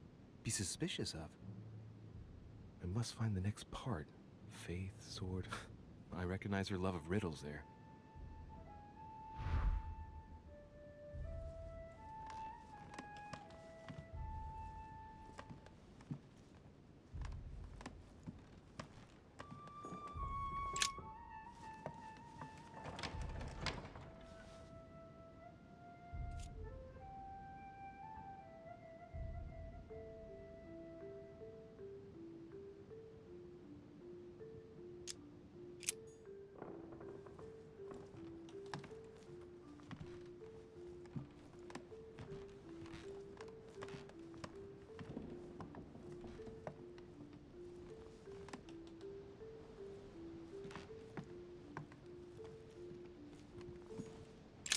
be suspicious of? I must find the next part. Faith, sword. I recognize her love of riddles there.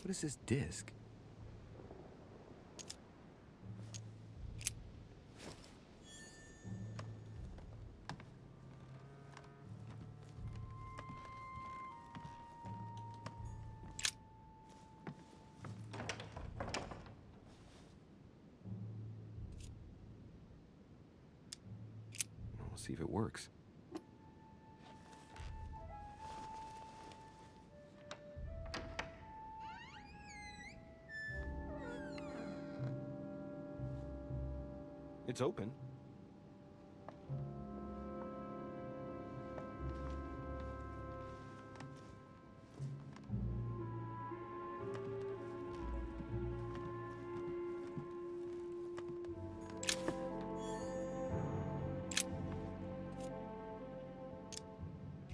What is this disc? We'll see if it works. It's open.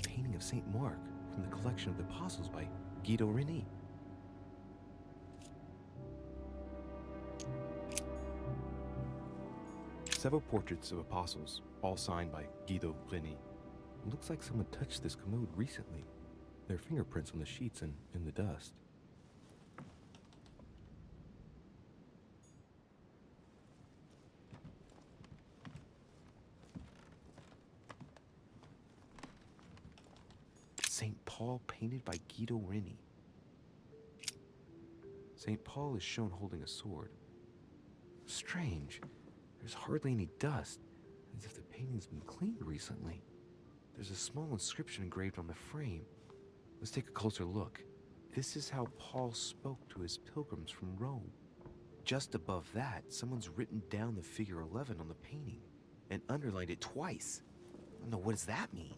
Painting of Saint Mark from the collection of the Apostles by Guido Reni. Several portraits of apostles, all signed by Guido Reni. It looks like someone touched this commode recently. There are fingerprints on the sheets and in the dust. St. Paul painted by Guido Reni. St. Paul is shown holding a sword. Strange. There's hardly any dust, as if the painting's been cleaned recently. There's a small inscription engraved on the frame. Let's take a closer look. This is how Paul spoke to his pilgrims from Rome. Just above that, someone's written down the figure 11 on the painting and underlined it twice. No, what does that mean?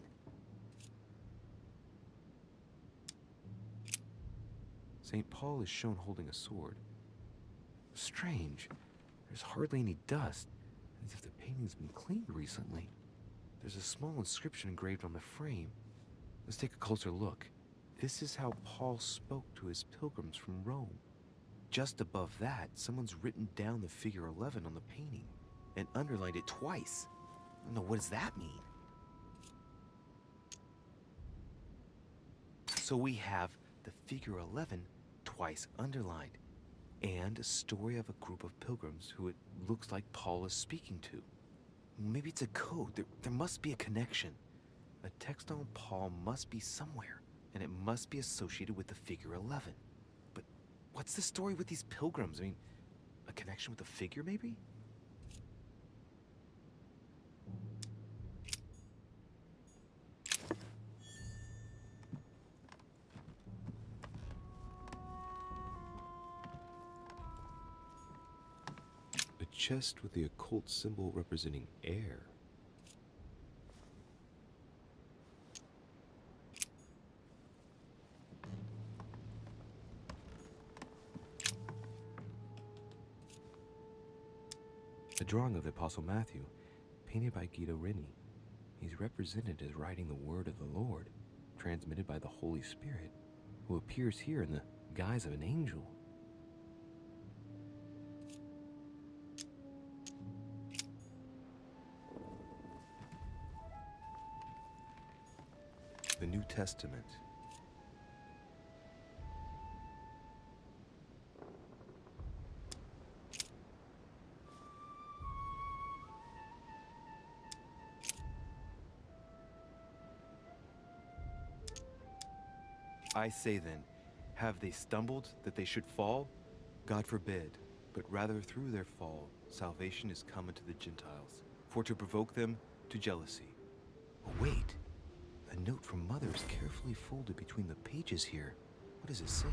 St. Paul is shown holding a sword. Strange. There's hardly any dust, as if the painting's been cleaned recently. There's a small inscription engraved on the frame. Let's take a closer look. This is how Paul spoke to his pilgrims from Rome. Just above that, someone's written down the figure 11 on the painting and underlined it twice. No, what does that mean? So we have the figure 11 twice underlined, and a story of a group of pilgrims who it looks like Paul is speaking to. Maybe it's a code. There must be a connection. A text on Paul must be somewhere, and it must be associated with the figure 11. But what's the story with these pilgrims? I mean, a connection with the figure, maybe? Chest with the occult symbol representing air. A drawing of the Apostle Matthew, painted by Guido Reni. He's represented as writing the word of the Lord, transmitted by the Holy Spirit, who appears here in the guise of an angel. The New Testament. I say then, have they stumbled that they should fall? God forbid, but rather through their fall, salvation is come unto the Gentiles, for to provoke them to jealousy. Oh, wait. A note from Mother is carefully folded between the pages here. What does it say?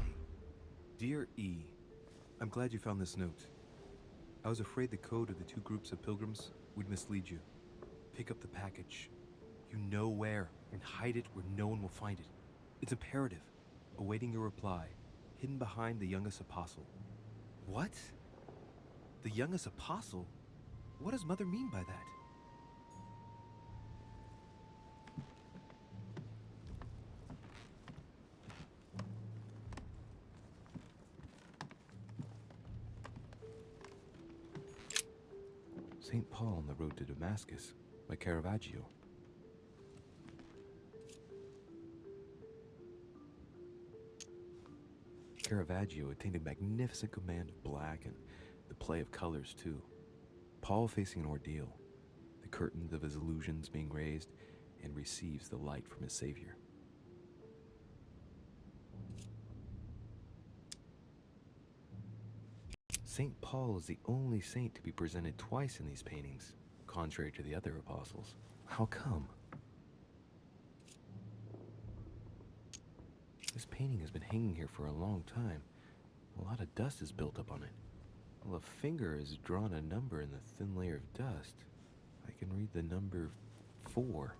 Dear E, I'm glad you found this note. I was afraid the code of the two groups of pilgrims would mislead you. Pick up the package. You know where, and hide it where no one will find it. It's imperative. Awaiting your reply, hidden behind the youngest apostle. What? The youngest apostle? What does Mother mean by that? St. Paul on the road to Damascus by Caravaggio. Caravaggio attained a magnificent command of black and the play of colors too. Paul facing an ordeal, the curtains of his illusions being raised, and receives the light from his Savior. St. Paul is the only saint to be presented twice in these paintings, contrary to the other apostles. How come? This painting has been hanging here for a long time. A lot of dust is built up on it. Well, a finger has drawn a number in the thin layer of dust. I can read the number 4.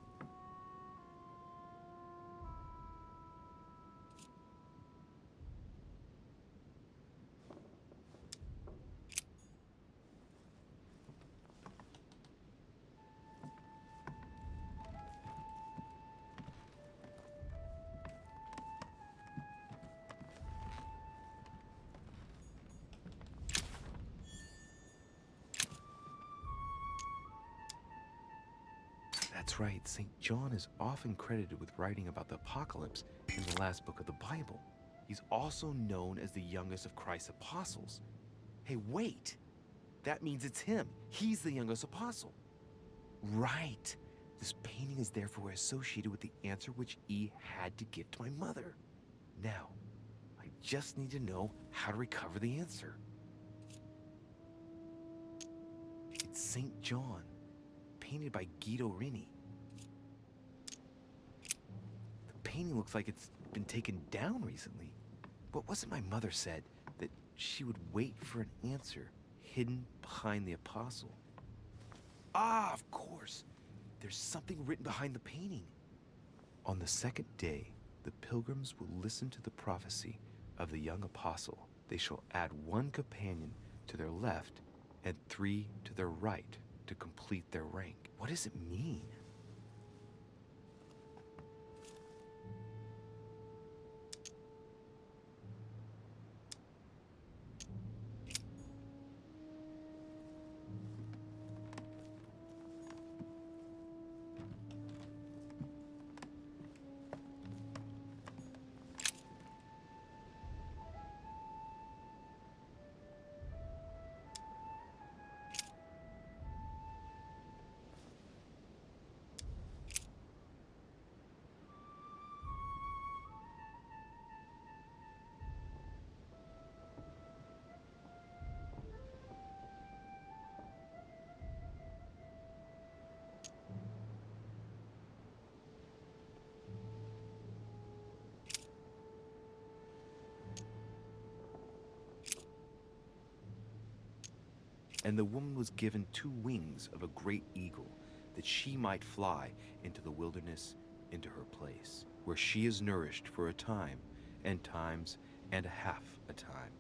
That's right, St. John is often credited with writing about the apocalypse in the last book of the Bible. He's also known as the youngest of Christ's apostles. Hey, wait! That means it's him. He's the youngest apostle. Right! This painting is therefore associated with the answer which E had to give to my mother. Now, I just need to know how to recover the answer. It's St. John, painted by Guido Reni. The painting looks like it's been taken down recently. But wasn't my mother said that she would wait for an answer hidden behind the apostle? Ah, of course. There's something written behind the painting. On the second day, the pilgrims will listen to the prophecy of the young apostle. They shall add 1 companion to their left and 3 to their right to complete their rank. What does it mean? And the woman was given 2 wings of a great eagle, that she might fly into the wilderness, into her place, where she is nourished for a time, and times and a half a time,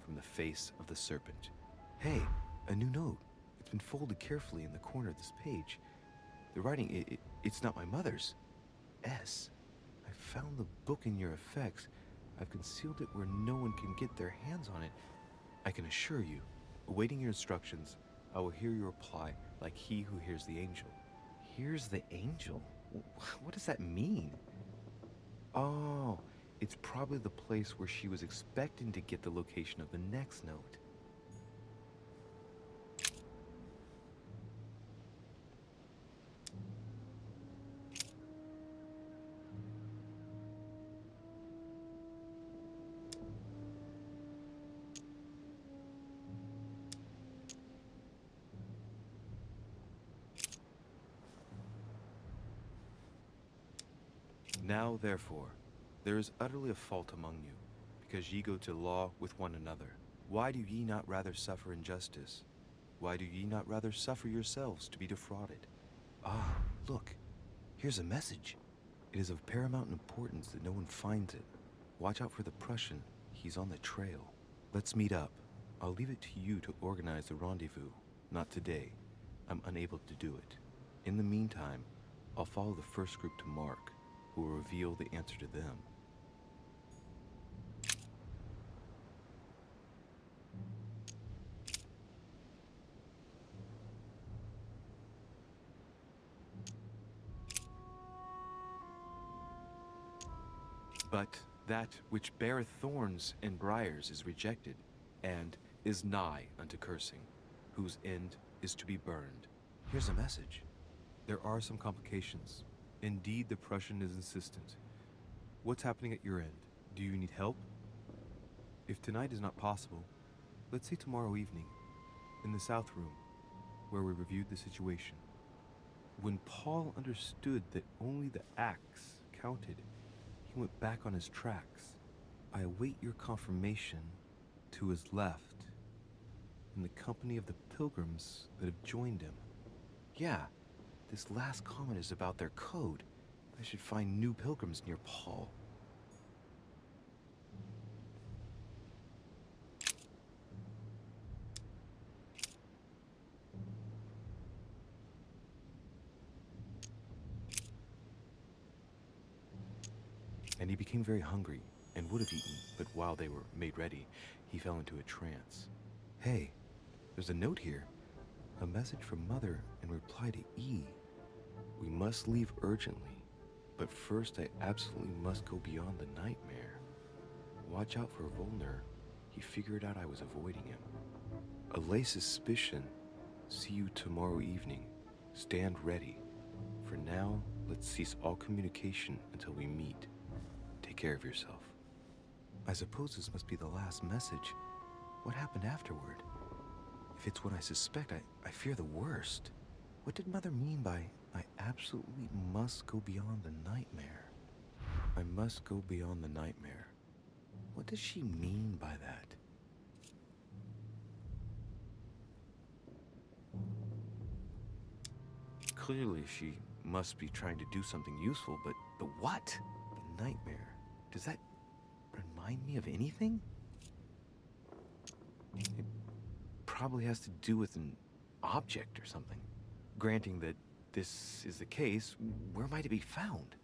from the face of the serpent. Hey, a new note. It's been folded carefully in the corner of this page. The writing, it's not my mother's. S. I found the book in your effects. I've concealed it where no one can get their hands on it. I can assure you, awaiting your instructions, I will hear your reply like he who hears the angel. Hears the angel? What does that mean? Oh, it's probably the place where she was expecting to get the location of the next note. Now, therefore, there is utterly a fault among you, because ye go to law with one another. Why do ye not rather suffer injustice? Why do ye not rather suffer yourselves to be defrauded? Ah, look, here's a message. It is of paramount importance that no one finds it. Watch out for the Prussian. He's on the trail. Let's meet up. I'll leave it to you to organize the rendezvous. Not today. I'm unable to do it. In the meantime, I'll follow the first group to Mark, who will reveal the answer to them. But that which beareth thorns and briars is rejected, and is nigh unto cursing, whose end is to be burned. Here's a message. There are some complications. Indeed, the Prussian is insistent. What's happening at your end? Do you need help? If tonight is not possible, let's say tomorrow evening, in the South Room, where we reviewed the situation. When Paul understood that only the axe counted, he went back on his tracks. I await your confirmation to his left, in the company of the pilgrims that have joined him. Yeah, this last comment is about their code. I should find new pilgrims near Paul. And he became very hungry and would have eaten, but while they were made ready, he fell into a trance. Hey, there's a note here. A message from Mother in reply to E. We must leave urgently, but first I absolutely must go beyond the nightmare. Watch out for Volner. He figured out I was avoiding him. Allay suspicion. See you tomorrow evening. Stand ready. For now, let's cease all communication until we meet. Take care of yourself. I suppose this must be the last message. What happened afterward? If it's what I suspect, I fear the worst. What did Mother mean by, I absolutely must go beyond the nightmare? I must go beyond the nightmare. What does she mean by that? Clearly, she must be trying to do something useful, but what? The nightmare. Does that remind me of anything? It probably has to do with an object or something. Granting that this is the case, where might it be found?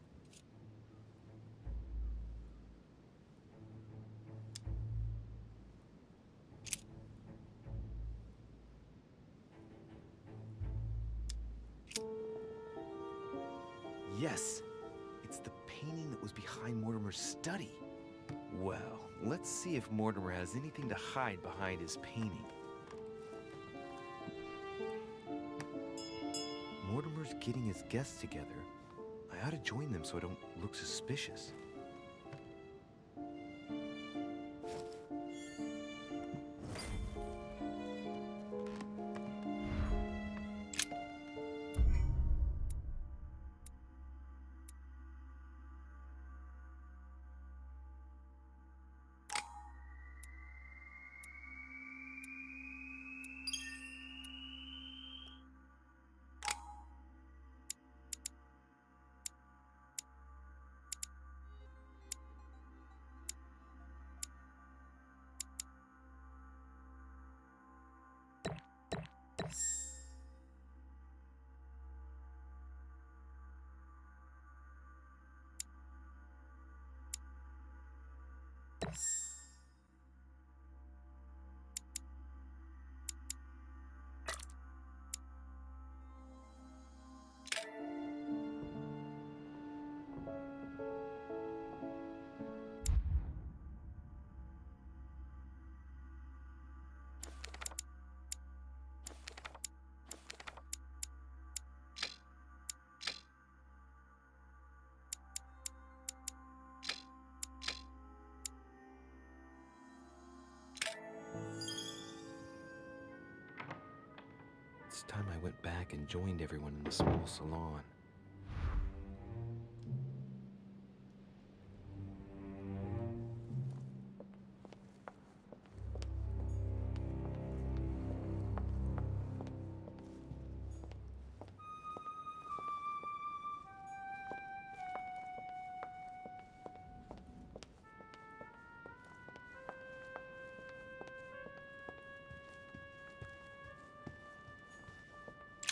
Yes! It's the painting that was behind Mortimer's study. Well, let's see if Mortimer has anything to hide behind his painting. Mortimer's getting his guests together. I ought to join them so I don't look suspicious. It's time I went back and joined everyone in the small salon.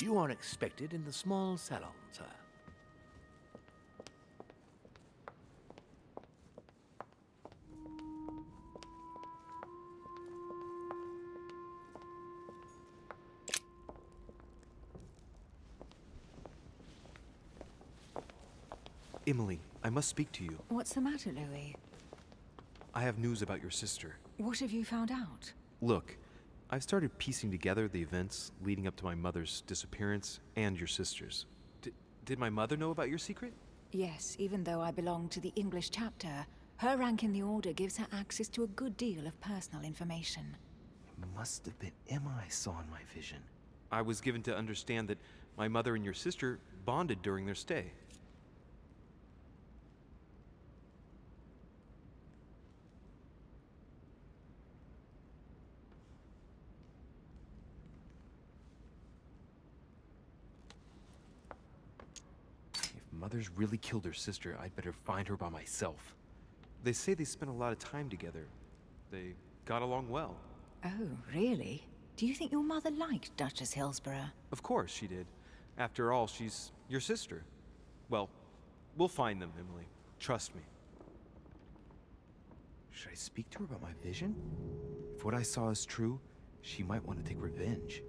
You are expected in the small salon, sir. Emily, I must speak to you. What's the matter, Louis? I have news about your sister. What have you found out? Look, I've started piecing together the events leading up to my mother's disappearance and your sister's. Did my mother know about your secret? Yes, even though I belong to the English chapter, her rank in the Order gives her access to a good deal of personal information. It must have been Emma I saw in my vision. I was given to understand that my mother and your sister bonded during their stay. Mother's really killed her sister. I'd better find her by myself. They say they spent a lot of time together. They got along well. Oh, really? Do you think your mother liked Duchess Hillsborough? Of course she did. After all, she's your sister. Well, we'll find them, Emily. Trust me. Should I speak to her about my vision? If what I saw is true, she might want to take revenge.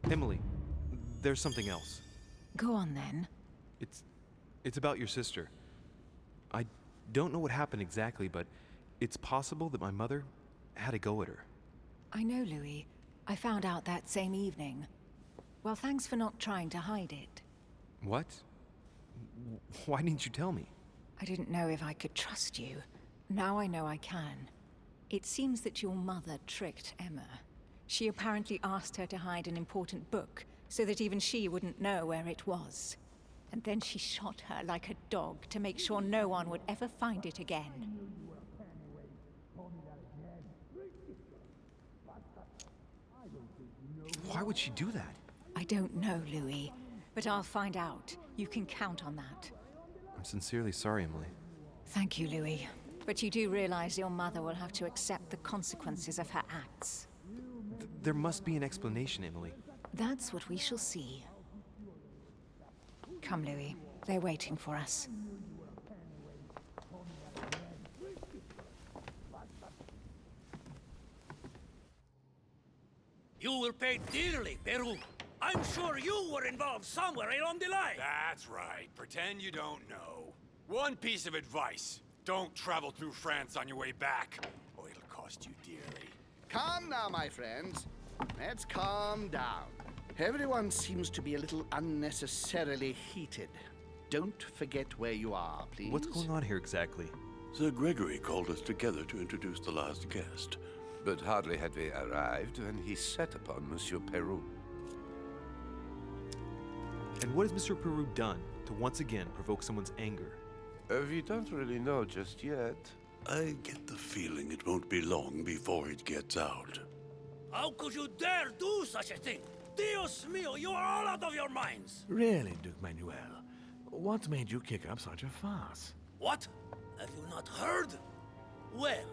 Emily, there's something else. Go on, then. It's about your sister. I don't know what happened exactly, but it's possible that my mother had a go at her. I know, Louis. I found out that same evening. Well, thanks for not trying to hide it. What? Why didn't you tell me? I didn't know if I could trust you. Now I know I can. It seems that your mother tricked Emma. She apparently asked her to hide an important book, so that even she wouldn't know where it was. And then she shot her like a dog to make sure no one would ever find it again. Why would she do that? I don't know, Louis, but I'll find out. You can count on that. I'm sincerely sorry, Emily. Thank you, Louis. But you do realize your mother will have to accept the consequences of her acts. There must be an explanation, Emily. That's what we shall see. Come, Louis. They're waiting for us. You will pay dearly, Peru. I'm sure you were involved somewhere along the line. That's right. Pretend you don't know. One piece of advice. Don't travel through France on your way back, or it'll cost you dearly. Calm now, my friends. Let's calm down. Everyone seems to be a little unnecessarily heated. Don't forget where you are, please. What's going on here exactly? Sir Gregory called us together to introduce the last guest. But hardly had we arrived when he set upon Monsieur Peru. And what has Monsieur Peru done to once again provoke someone's anger? We don't really know just yet. I get the feeling it won't be long before it gets out. How could you dare do such a thing? Dios mío, you are all out of your minds! Really, Duke Manuel? What made you kick up such a fuss? What? Have you not heard? Well,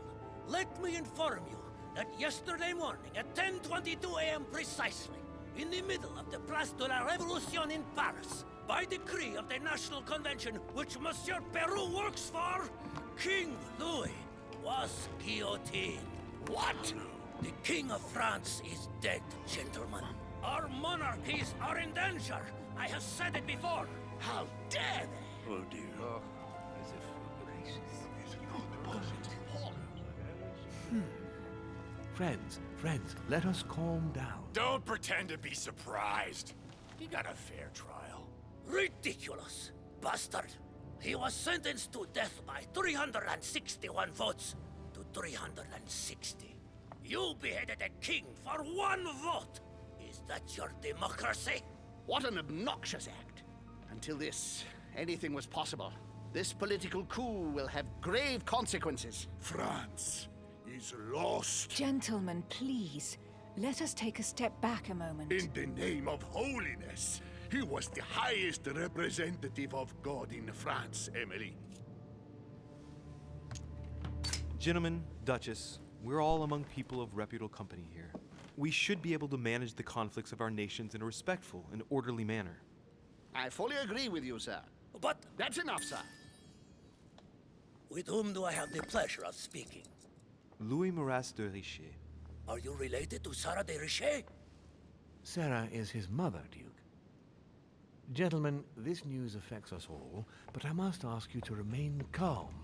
let me inform you that yesterday morning at 10:22 a.m. precisely, in the middle of the Place de la Révolution in Paris, by decree of the National Convention which Monsieur Peru works for, King Louis was guillotined. What? The King of France is dead, gentlemen. Our monarchies are in danger. I have said it before. How dare they? Oh dear. Oh, as if Friends, let us calm down. Don't pretend to be surprised. He got a fair trial. Ridiculous! Bastard! He was sentenced to death by 361 votes to 360. You beheaded a king for one vote! Is that your democracy? What an obnoxious act. Until anything was possible. This political coup will have grave consequences. France is lost. Gentlemen, please. Let us take a step back a moment. In the name of holiness. He was the highest representative of God in France, Emily. Gentlemen, Duchess, we're all among people of reputable company here. We should be able to manage the conflicts of our nations in a respectful and orderly manner. I fully agree with you, sir. But That's enough, sir. with whom do I have the pleasure of speaking? Louis Maras de Richet. Are you related to Sarah de Richet? Sarah is his mother, Duke. Gentlemen, this news affects us all, but I must ask you to remain calm.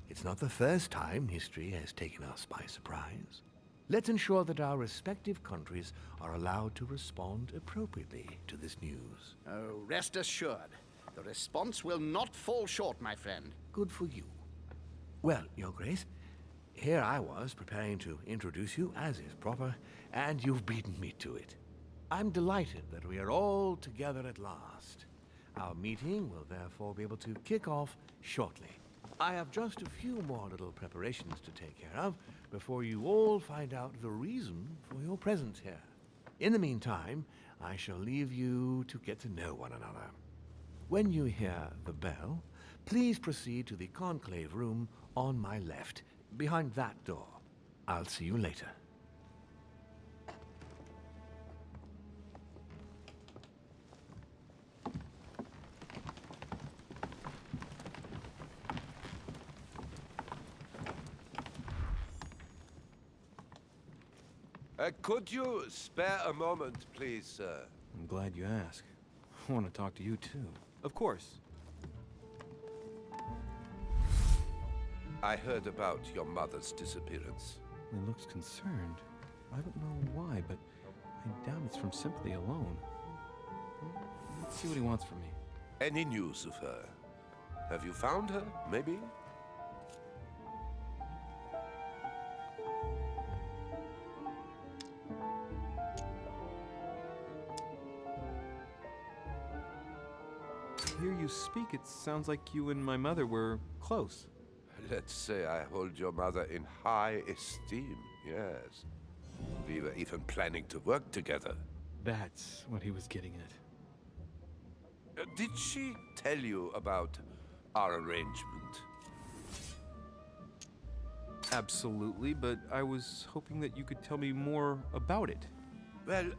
It's not the first time history has taken us by surprise. Let's ensure that our respective countries are allowed to respond appropriately to this news. Oh, rest assured. The response will not fall short, my friend. Good for you. Well, Your Grace, here I was preparing to introduce you as is proper, and you've beaten me to it. I'm delighted that we are all together at last. Our meeting will therefore be able to kick off shortly. I have just a few more little preparations to take care of before you all find out the reason for your presence here. In the meantime, I shall leave you to get to know one another. When you hear the bell, please proceed to the conclave room on my left, behind that door. I'll see you later. Could you spare a moment, please, sir? I'm glad you asked. I want to talk to you too. Of course. I heard about your mother's disappearance. He looks concerned. I don't know why, but I doubt it's from sympathy alone. Let's see what he wants from me. Any news of her? Have you found her, maybe? hear you speak, it sounds like you and my mother were close. Let's say I hold your mother in high esteem, yes. We were even planning to work together. That's what he was getting at. Did she tell you about our arrangement? Absolutely, but I was hoping that you could tell me more about it. Well,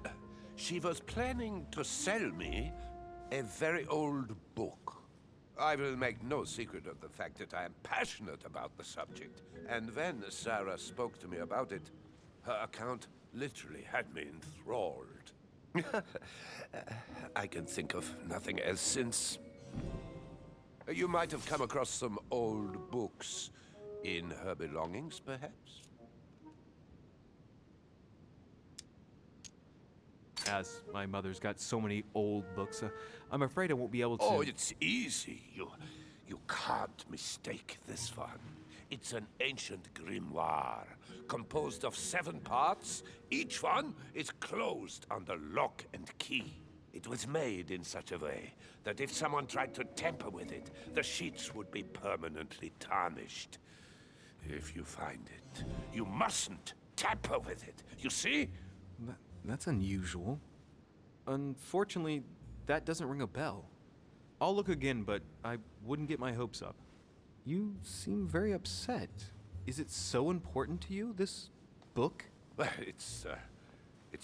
she was planning to sell me a very old book. I will make no secret of the fact that I am passionate about the subject. And when Sarah spoke to me about it, her account literally had me enthralled. I can think of nothing else since. You might have come across some old books in her belongings, perhaps? As my mother's got so many old books, I'm afraid I won't be able to... Oh, it's easy. You can't mistake this one. It's an ancient grimoire, composed of 7 parts. Each one is closed under lock and key. It was made in such a way that if someone tried to tamper with it, the sheets would be permanently tarnished. If you find it, you mustn't tamper with it. You see? That's unusual. Unfortunately, that doesn't ring a bell. I'll look again, but I wouldn't get my hopes up. You seem very upset. Is it so important to you, this book? Well, it's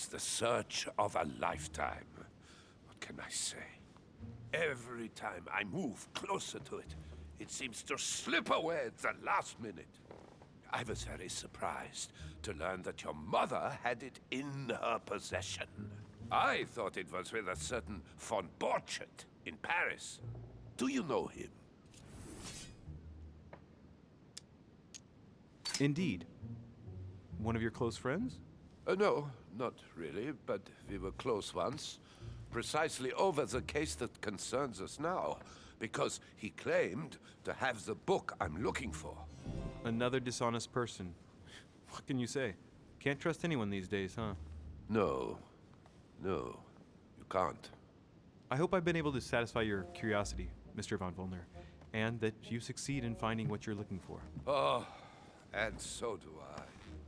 the search of a lifetime. What can I say? Every time I move closer to it, it seems to slip away at the last minute. I was very surprised to learn that your mother had it in her possession. I thought it was with a certain von Borchardt in Paris. Do you know him? Indeed. One of your close friends? No, not really, but we were close once. Precisely over the case that concerns us now, because he claimed to have the book I'm looking for. Another dishonest person. What can you say? Can't trust anyone these days, huh? No, you can't. I hope I've been able to satisfy your curiosity, Mr. von Wollner, and that you succeed in finding what you're looking for. Oh, and so do I.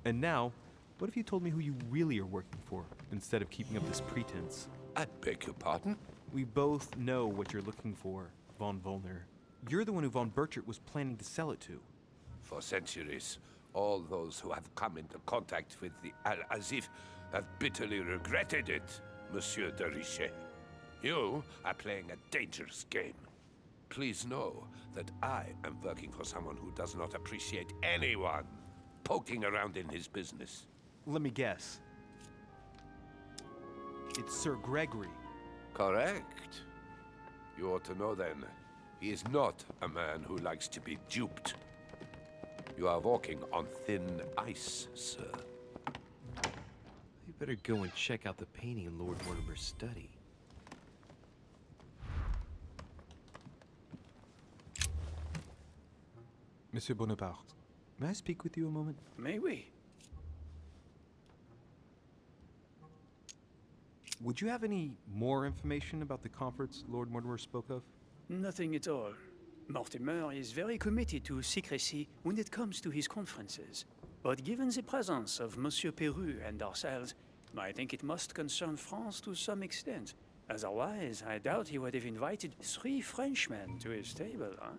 And now, what if you told me who you really are working for, instead of keeping up this pretense? I beg your pardon? We both know what you're looking for, von Wollner. You're the one who von Borchardt was planning to sell it to. For centuries, all those who have come into contact with the Al-Azif have bitterly regretted it, Monsieur de Richet. You are playing a dangerous game. Please know that I am working for someone who does not appreciate anyone poking around in his business. Let me guess. It's Sir Gregory. Correct. You ought to know then, he is not a man who likes to be duped. You are walking on thin ice, sir. You better go and check out the painting in Lord Mortimer's study. Monsieur Bonaparte, may I speak with you a moment? May we? Would you have any more information about the conference Lord Mortimer spoke of? Nothing at all. Mortimer is very committed to secrecy when it comes to his conferences. But given the presence of Monsieur Peru and ourselves, I think it must concern France to some extent. Otherwise, I doubt he would have invited 3 Frenchmen to his table, huh?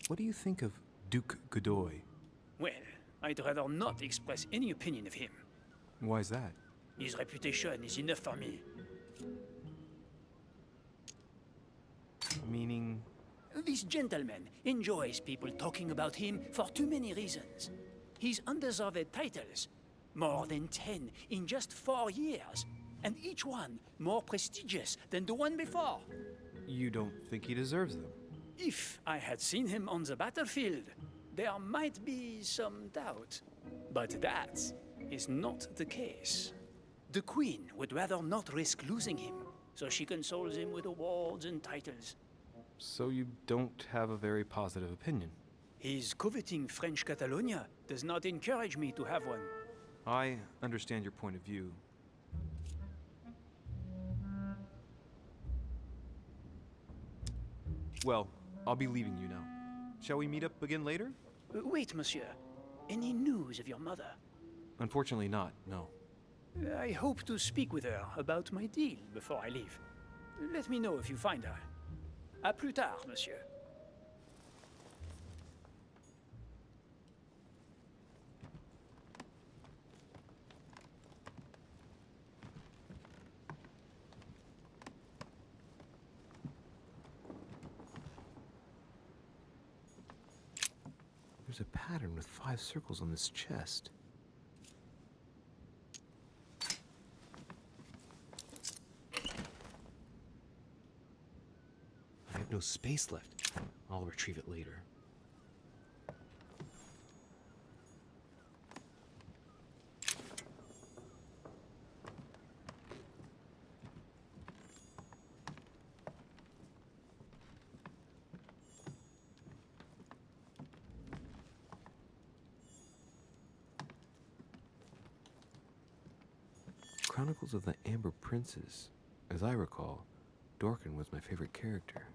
What do you think of Duke Godoy? Well, I'd rather not express any opinion of him. Why is that? His reputation is enough for me. Meaning? This gentleman enjoys people talking about him for too many reasons. His undeserved titles, more than 10 in just 4 years, and each one more prestigious than the one before. You don't think he deserves them? If I had seen him on the battlefield, there might be some doubt. But that is not the case. The Queen would rather not risk losing him, so she consoles him with awards and titles. So you don't have a very positive opinion? His coveting French Catalonia does not encourage me to have one. I understand your point of view. Well, I'll be leaving you now. Shall we meet up again later? Wait, monsieur. Any news of your mother? Unfortunately not, no. I hope to speak with her about my deal before I leave. Let me know if you find her. À plus tard, monsieur. There's a pattern with 5 circles on this chest. I have no space left. I'll retrieve it later. Chronicles of the Amber Princes. As I recall, Dorkin was my favorite character.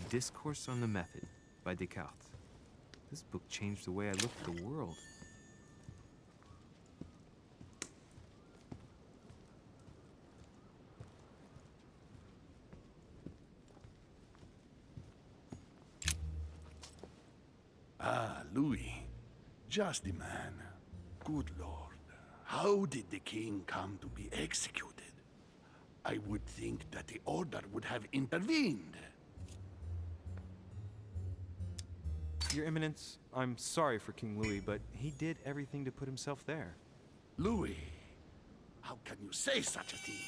Discourse on the Method by Descartes. This book changed the way I looked at the world. Ah, Louis. Just the man. Good Lord. How did the king come to be executed? I would think that the Order would have intervened. Your Eminence, I'm sorry for King Louis, but he did everything to put himself there. Louis, how can you say such a thing?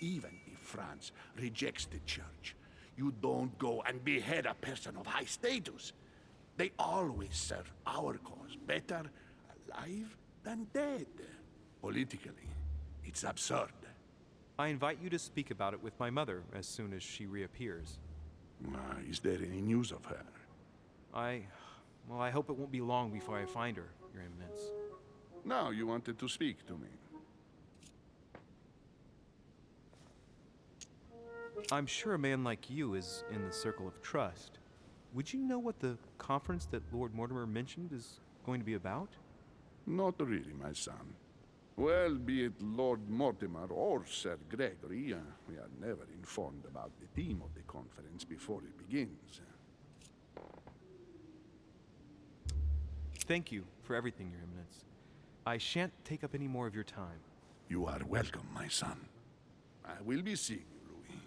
Even if France rejects the church, you don't go and behead a person of high status. They always serve our cause better alive than dead. Politically, it's absurd. I invite you to speak about it with my mother as soon as she reappears. Is there any news of her? Well, I hope it won't be long before I find her, Your Eminence. Now you wanted to speak to me. I'm sure a man like you is in the circle of trust. Would you know what the conference that Lord Mortimer mentioned is going to be about? Not really, my son. Well, be it Lord Mortimer or Sir Gregory, we are never informed about the theme of the conference before it begins. Thank you for everything, Your Eminence. I shan't take up any more of your time. You are welcome, my son. I will be seeing you, Louis.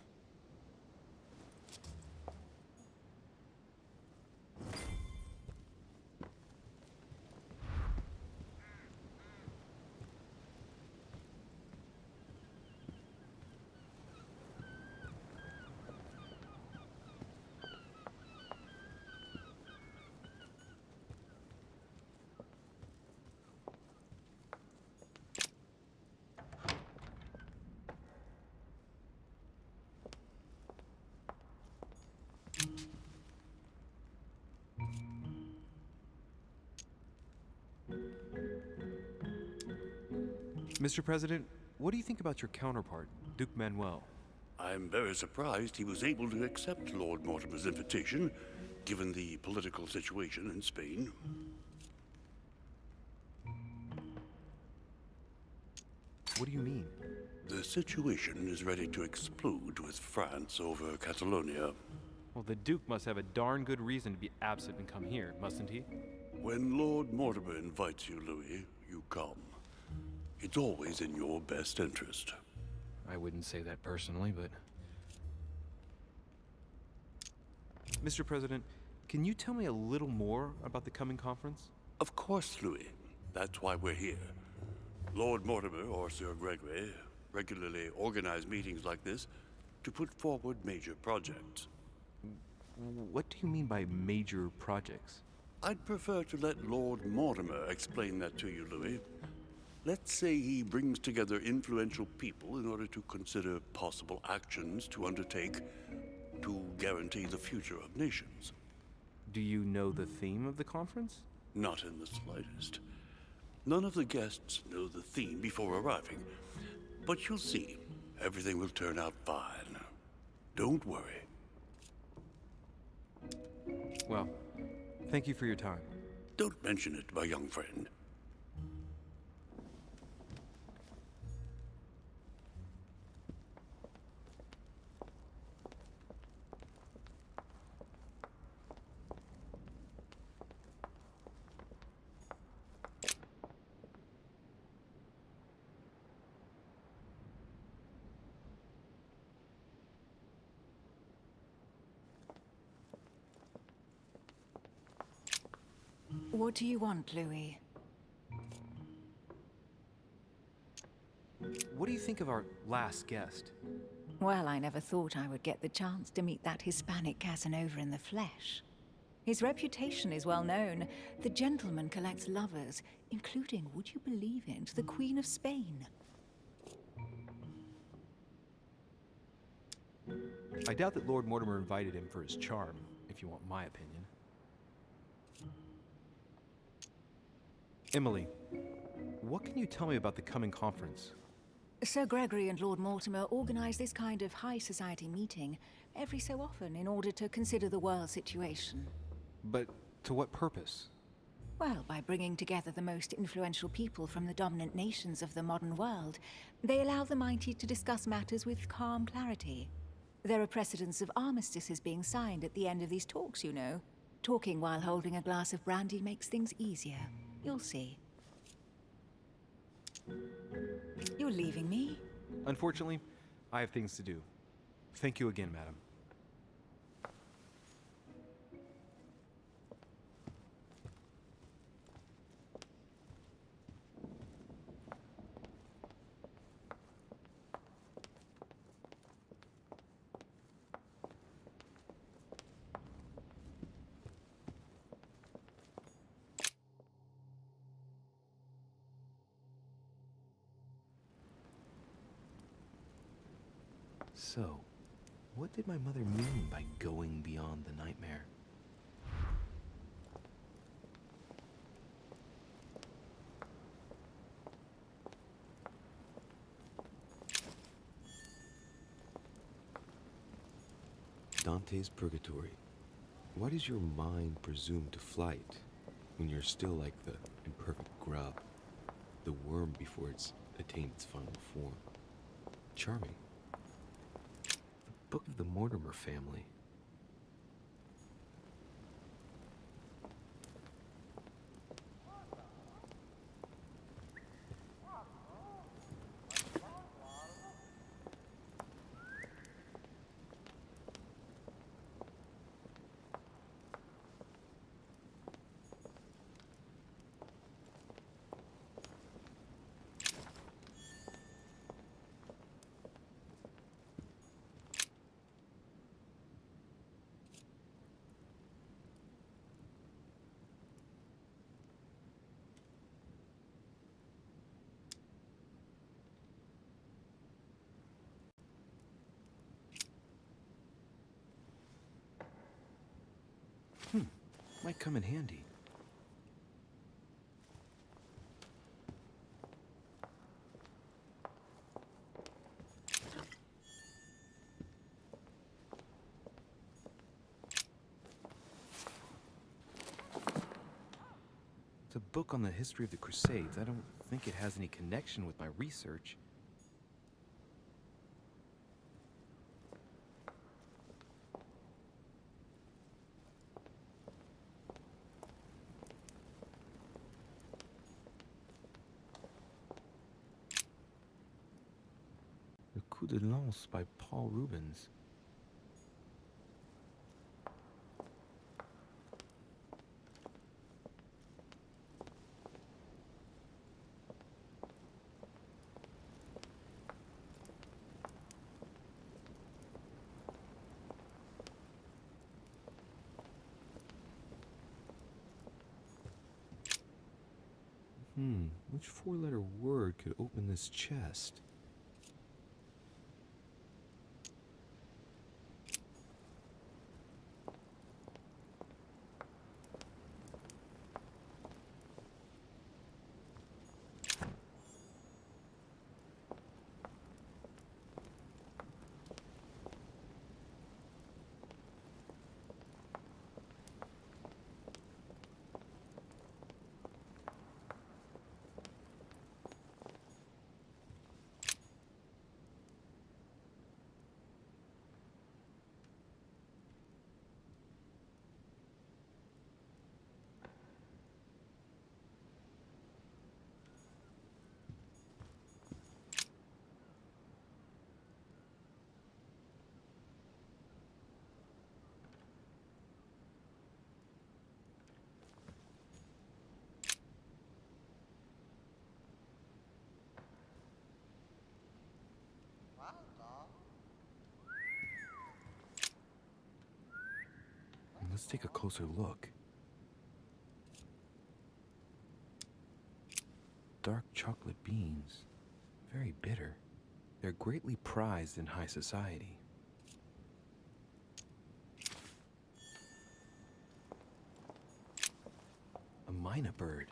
Mr. President, what do you think about your counterpart, Duke Manuel? I'm very surprised he was able to accept Lord Mortimer's invitation, given the political situation in Spain. What do you mean? The situation is ready to explode with France over Catalonia. Well, the Duke must have a darn good reason to be absent and come here, mustn't he? When Lord Mortimer invites you, Louis, you come. It's always in your best interest. I wouldn't say that personally, but... Mr. President, can you tell me a little more about the coming conference? Of course, Louis. That's why we're here. Lord Mortimer or Sir Gregory regularly organize meetings like this to put forward major projects. What do you mean by major projects? I'd prefer to let Lord Mortimer explain that to you, Louis. Let's say he brings together influential people in order to consider possible actions to undertake to guarantee the future of nations. Do you know the theme of the conference? Not in the slightest. None of the guests know the theme before arriving, but you'll see. Everything will turn out fine. Don't worry. Well, thank you for your time. Don't mention it, my young friend. What do you want, Louis? What do you think of our last guest? Well, I never thought I would get the chance to meet that Hispanic Casanova in the flesh. His reputation is well known. The gentleman collects lovers, including, would you believe it, the Queen of Spain. I doubt that Lord Mortimer invited him for his charm, if you want my opinion. Emily, what can you tell me about the coming conference? Sir Gregory and Lord Mortimer organize this kind of high society meeting every so often in order to consider the world situation. But to what purpose? Well, by bringing together the most influential people from the dominant nations of the modern world, they allow the mighty to discuss matters with calm clarity. There are precedents of armistices being signed at the end of these talks, you know. Talking while holding a glass of brandy makes things easier. You'll see. You're leaving me? Unfortunately, I have things to do. Thank you again, madam. So, what did my mother mean by going beyond the nightmare? Dante's Purgatory. Why does your mind presume to flight when you're still like the imperfect grub, the worm before it's attained its final form? Charming. The Book of the Mortimer family. Might come in handy. It's a book on the history of the Crusades. I don't think it has any connection with my research. Le Coup de Lance by Paul Rubens. Which four-letter word could open this chest? Let's take a closer look. Dark chocolate beans. Very bitter. They're greatly prized in high society. A mynah bird.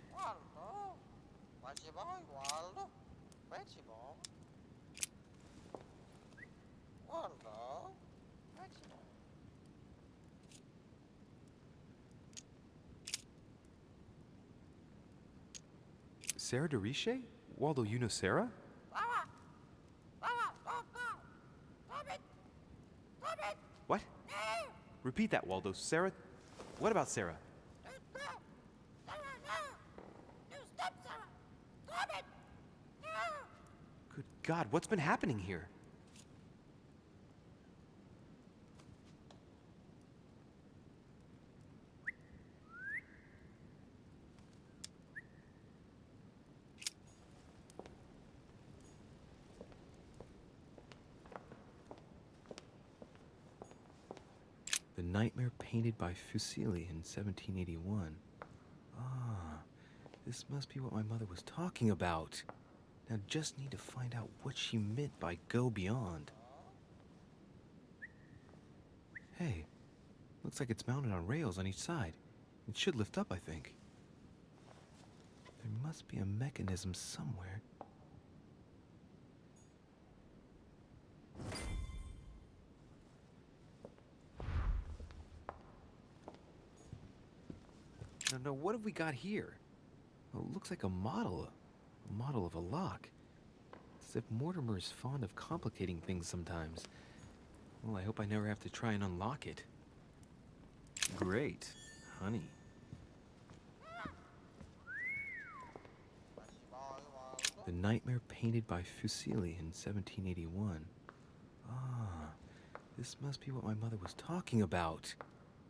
Sarah de Riche? Waldo, you know Sarah? What? Repeat that, Waldo. Sarah? What about Sarah? Good God, what's been happening here? The Nightmare painted by Fuseli in 1781. Ah, this must be what my mother was talking about. Now just need to find out what she meant by go beyond. Hey, looks like it's mounted on rails on each side. It should lift up, I think. There must be a mechanism somewhere. No, what have we got here? Oh, it looks like a model of a lock. It's as if Mortimer is fond of complicating things sometimes. Well, I hope I never have to try and unlock it. Great, honey. The Nightmare painted by Fuseli in 1781. Ah, this must be what my mother was talking about.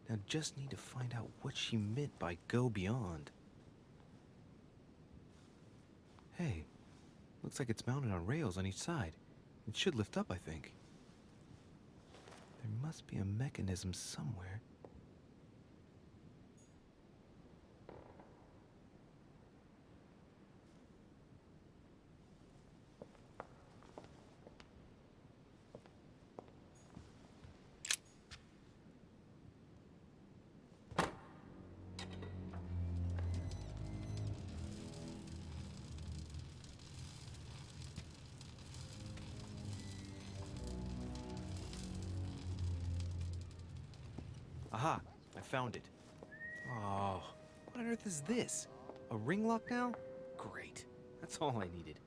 Now just need to find out what she meant by go beyond. Hey, looks like it's mounted on rails on each side. It should lift up, I think. There must be a mechanism somewhere. Aha! I found it. Oh, what on earth is this? A ring lock now? Great. That's all I needed.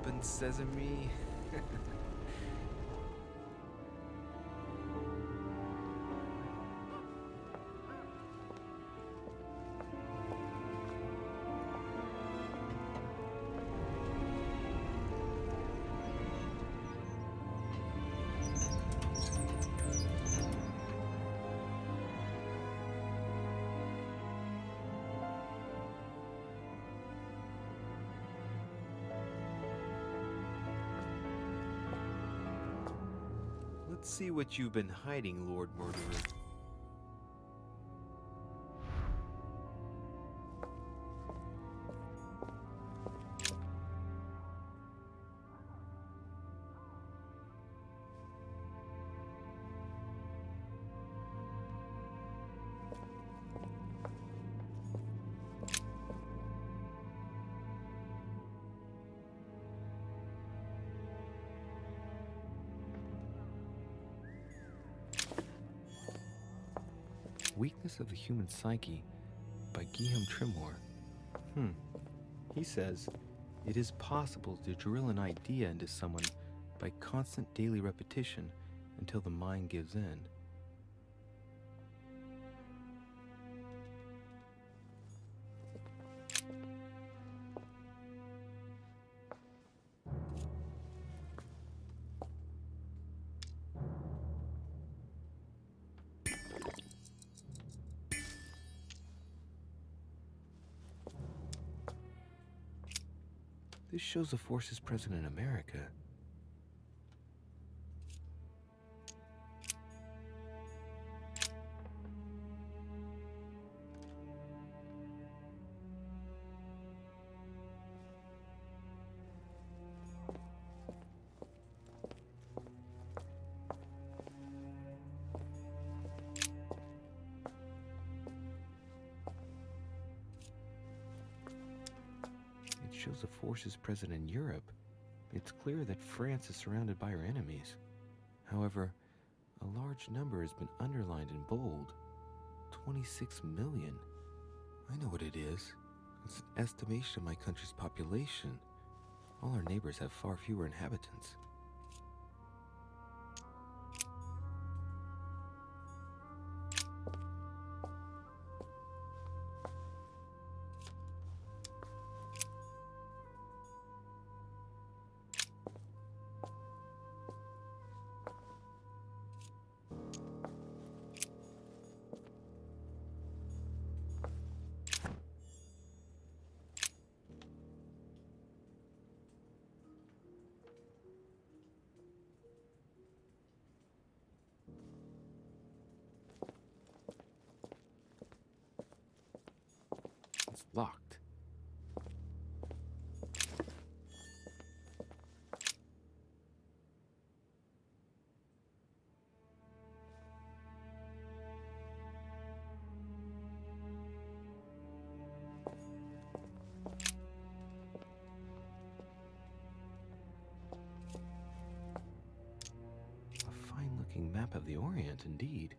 Open sesame. Let's see what you've been hiding, Lord Murderer. Weakness of the Human Psyche by Guillaume Trimore. He says, it is possible to drill an idea into someone by constant daily repetition until the mind gives in. This shows the forces present in America. Shows the forces present in Europe. It's clear that France is surrounded by her enemies. However, a large number has been underlined in bold. 26 million. I know what it is. It's an estimation of my country's population. All our neighbors have far fewer inhabitants. Locked. A fine-looking map of the Orient, indeed.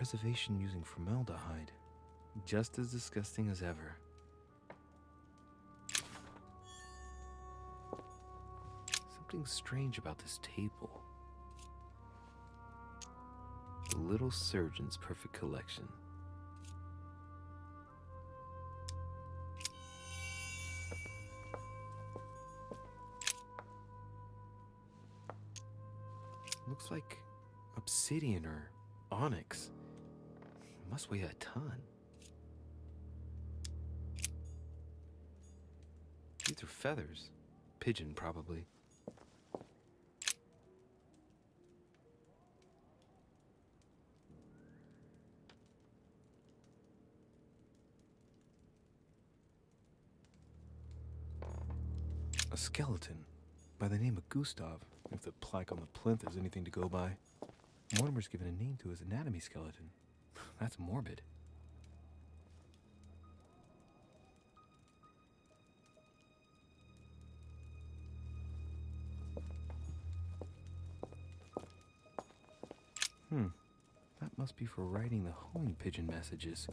Preservation using formaldehyde. Just as disgusting as ever. Something strange about this table. The Little Surgeon's Perfect Collection. Looks like obsidian or onyx. It must weigh a ton. These are feathers. Pigeon, probably. A skeleton by the name of Gustav, if the plaque on the plinth is anything to go by. Mortimer's given a name to his anatomy skeleton. That's morbid. That must be for writing the homing pigeon messages.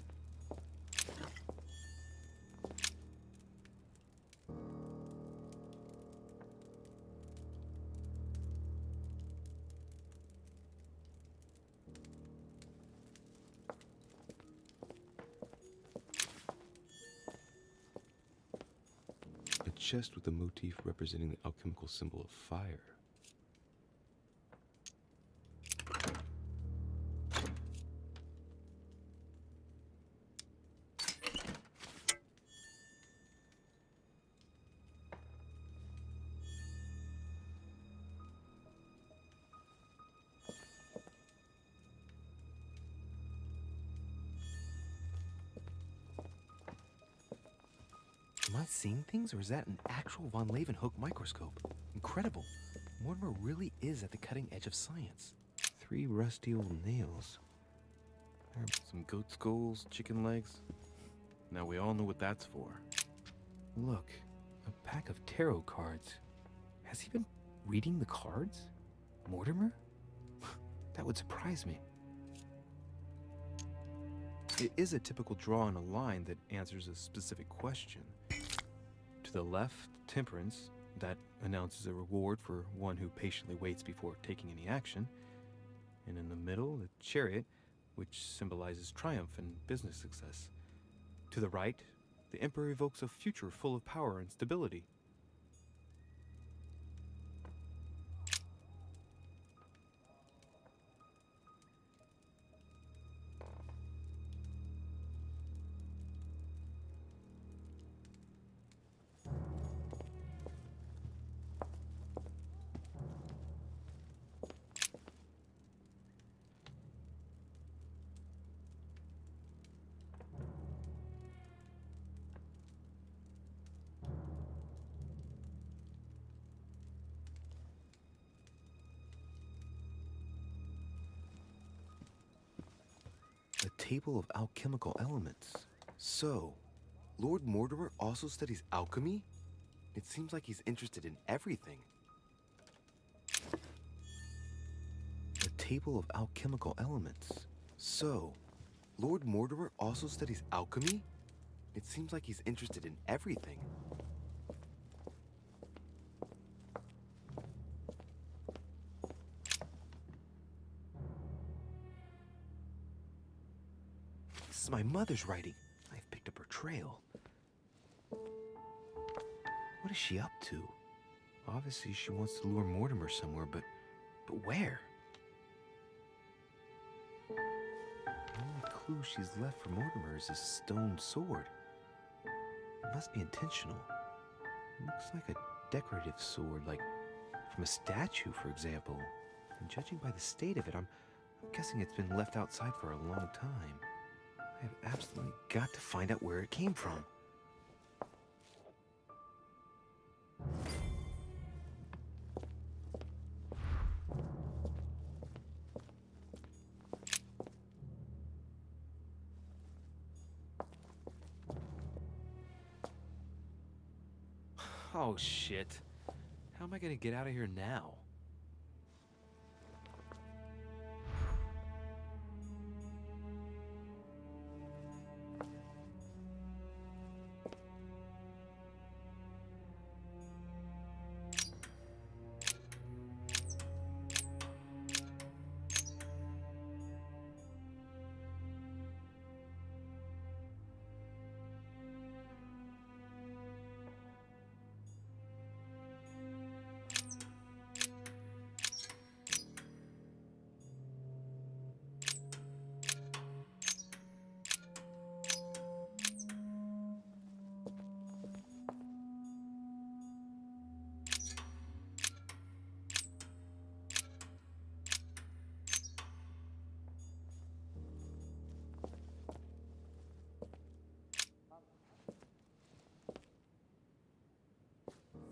A chest with a motif representing the alchemical symbol of fire. Am I seeing things, or is that an actual von Leeuwenhoek microscope? Incredible. Mortimer really is at the cutting edge of science. 3 rusty old nails. Some goat skulls, chicken legs. Now we all know what that's for. Look, a pack of tarot cards. Has he been reading the cards? Mortimer? That would surprise me. It is a typical draw in a line that answers a specific question. To the left, temperance, that announces a reward for one who patiently waits before taking any action. And in the middle, the chariot, which symbolizes triumph and business success. To the right, the emperor evokes a future full of power and stability. A table of alchemical elements. So, Lord Mortimer also studies alchemy? It seems like he's interested in everything. A table of alchemical elements. So, Lord Mortimer also studies alchemy? It seems like he's interested in everything. This is my mother's writing. I've picked up her trail. What is she up to? Obviously, she wants to lure Mortimer somewhere, but where? The only clue she's left for Mortimer is his stone sword. It must be intentional. It looks like a decorative sword, like from a statue, for example. And judging by the state of it, I'm guessing it's been left outside for a long time. I have absolutely got to find out where it came from. Oh, shit. How am I gonna get out of here now?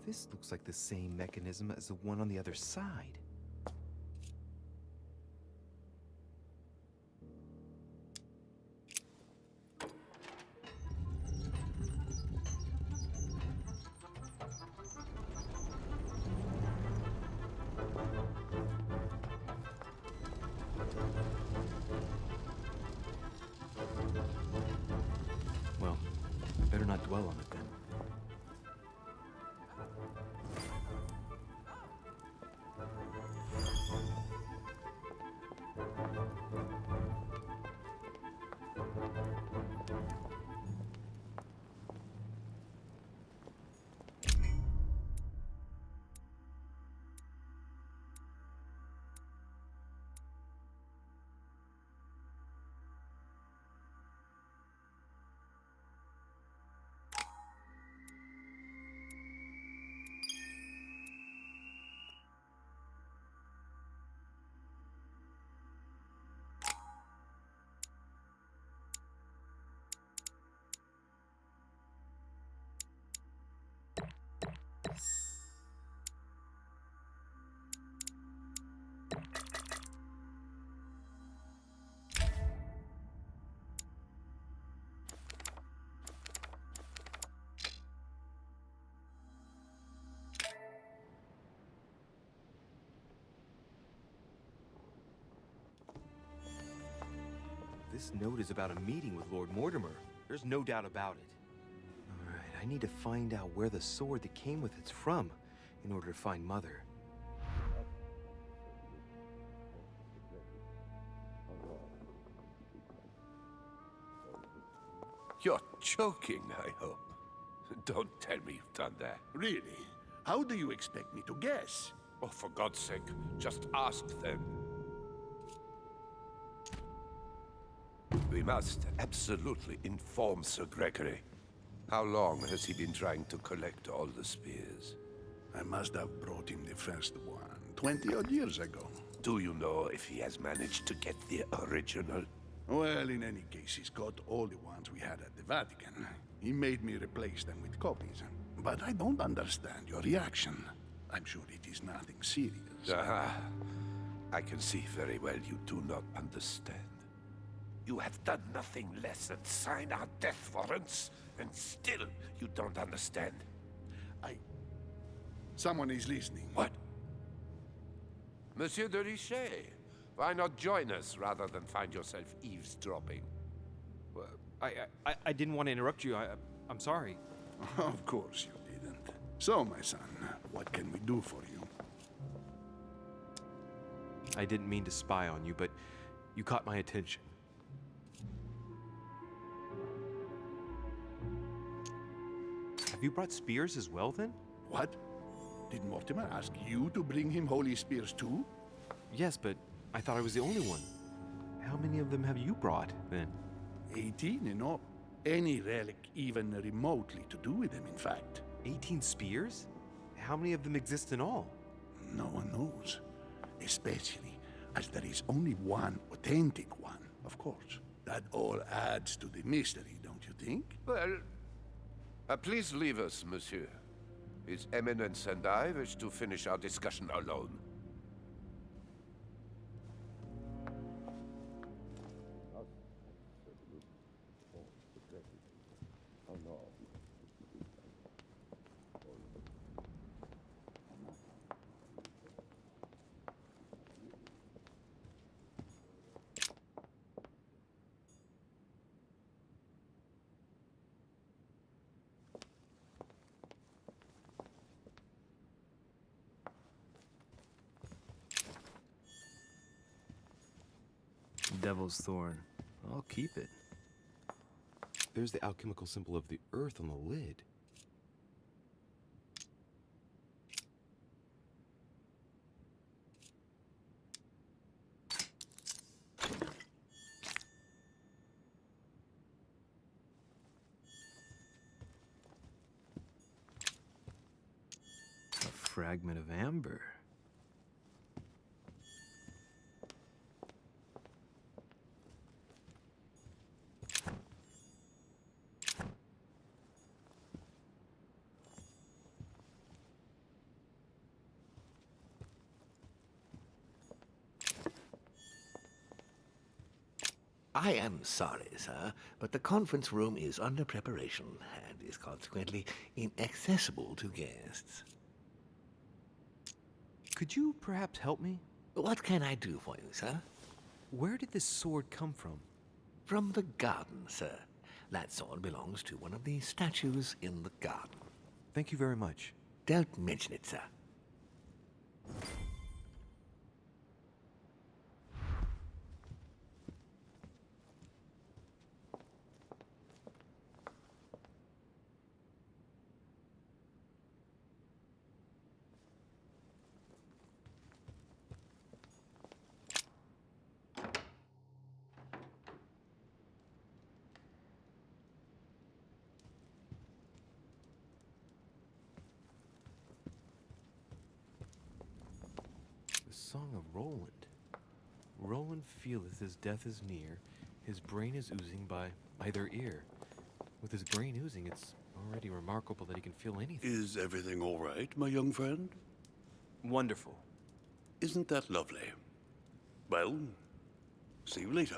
This looks like the same mechanism as the one on the other side. Well, better not dwell on it then. This note is about a meeting with Lord Mortimer. There's no doubt about it. All right, I need to find out where the sword that came with it's from in order to find Mother. You're joking, I hope. Don't tell me you've done that. Really? How do you expect me to guess? Oh, for God's sake, just ask them. We must absolutely inform Sir Gregory. How long has he been trying to collect all the spears? I must have brought him the first one 20-odd years ago. Do you know if he has managed to get the original? Well, in any case, he's got all the ones we had at the Vatican. He made me replace them with copies. But I don't understand your reaction. I'm sure it is nothing serious. Aha. I can see very well you do not understand. You have done nothing less than sign our death warrants, and still you don't understand. Someone is listening. What? Monsieur de Richet, why not join us rather than find yourself eavesdropping? Well, I didn't want to interrupt you. I'm sorry. Of course you didn't. So, my son, what can we do for you? I didn't mean to spy on you, but you caught my attention. Have you brought spears as well, then? What? Did Mortimer ask you to bring him holy spears too? Yes, but I thought I was the only one. How many of them have you brought, then? 18 in all. Any relic even remotely to do with them, in fact. 18 spears? How many of them exist in all? No one knows. Especially as there is only one authentic one, of course. That all adds to the mystery, don't you think? Well, please leave us, monsieur. His Eminence and I wish to finish our discussion alone. Devil's Thorn. I'll keep it. There's the alchemical symbol of the earth on the lid. A fragment of amber. I am sorry, sir, but the conference room is under preparation and is consequently inaccessible to guests. Could you perhaps help me? What can I do for you, sir? Where did this sword come from? From the garden, sir. That sword belongs to one of the statues in the garden. Thank you very much. Don't mention it, sir. The Song of Roland. Roland feeleth his death is near, his brain is oozing by either ear. With his brain oozing, it's already remarkable that he can feel anything. Is everything all right, my young friend? Wonderful. Isn't that lovely? Well, see you later.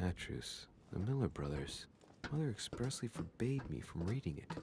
Atrus, the Miller brothers. Mother expressly forbade me from reading it.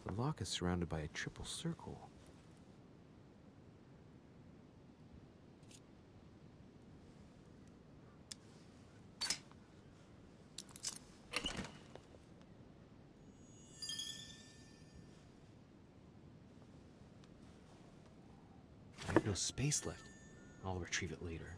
The lock is surrounded by a triple circle. I have no space left. I'll retrieve it later.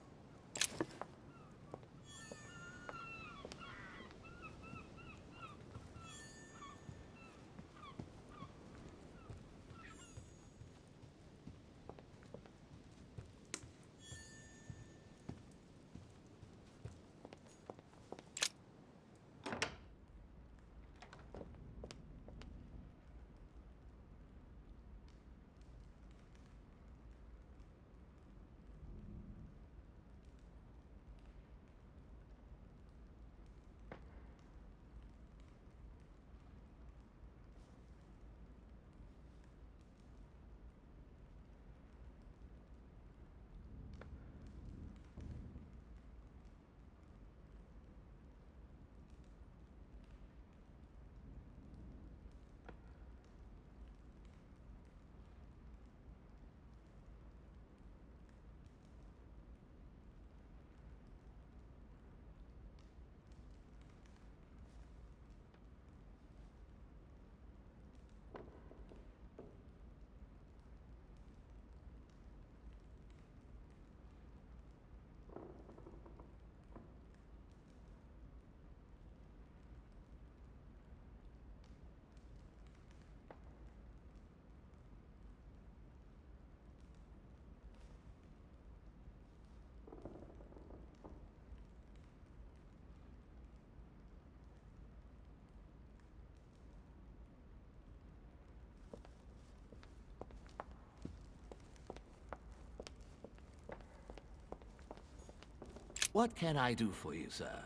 What can I do for you, sir?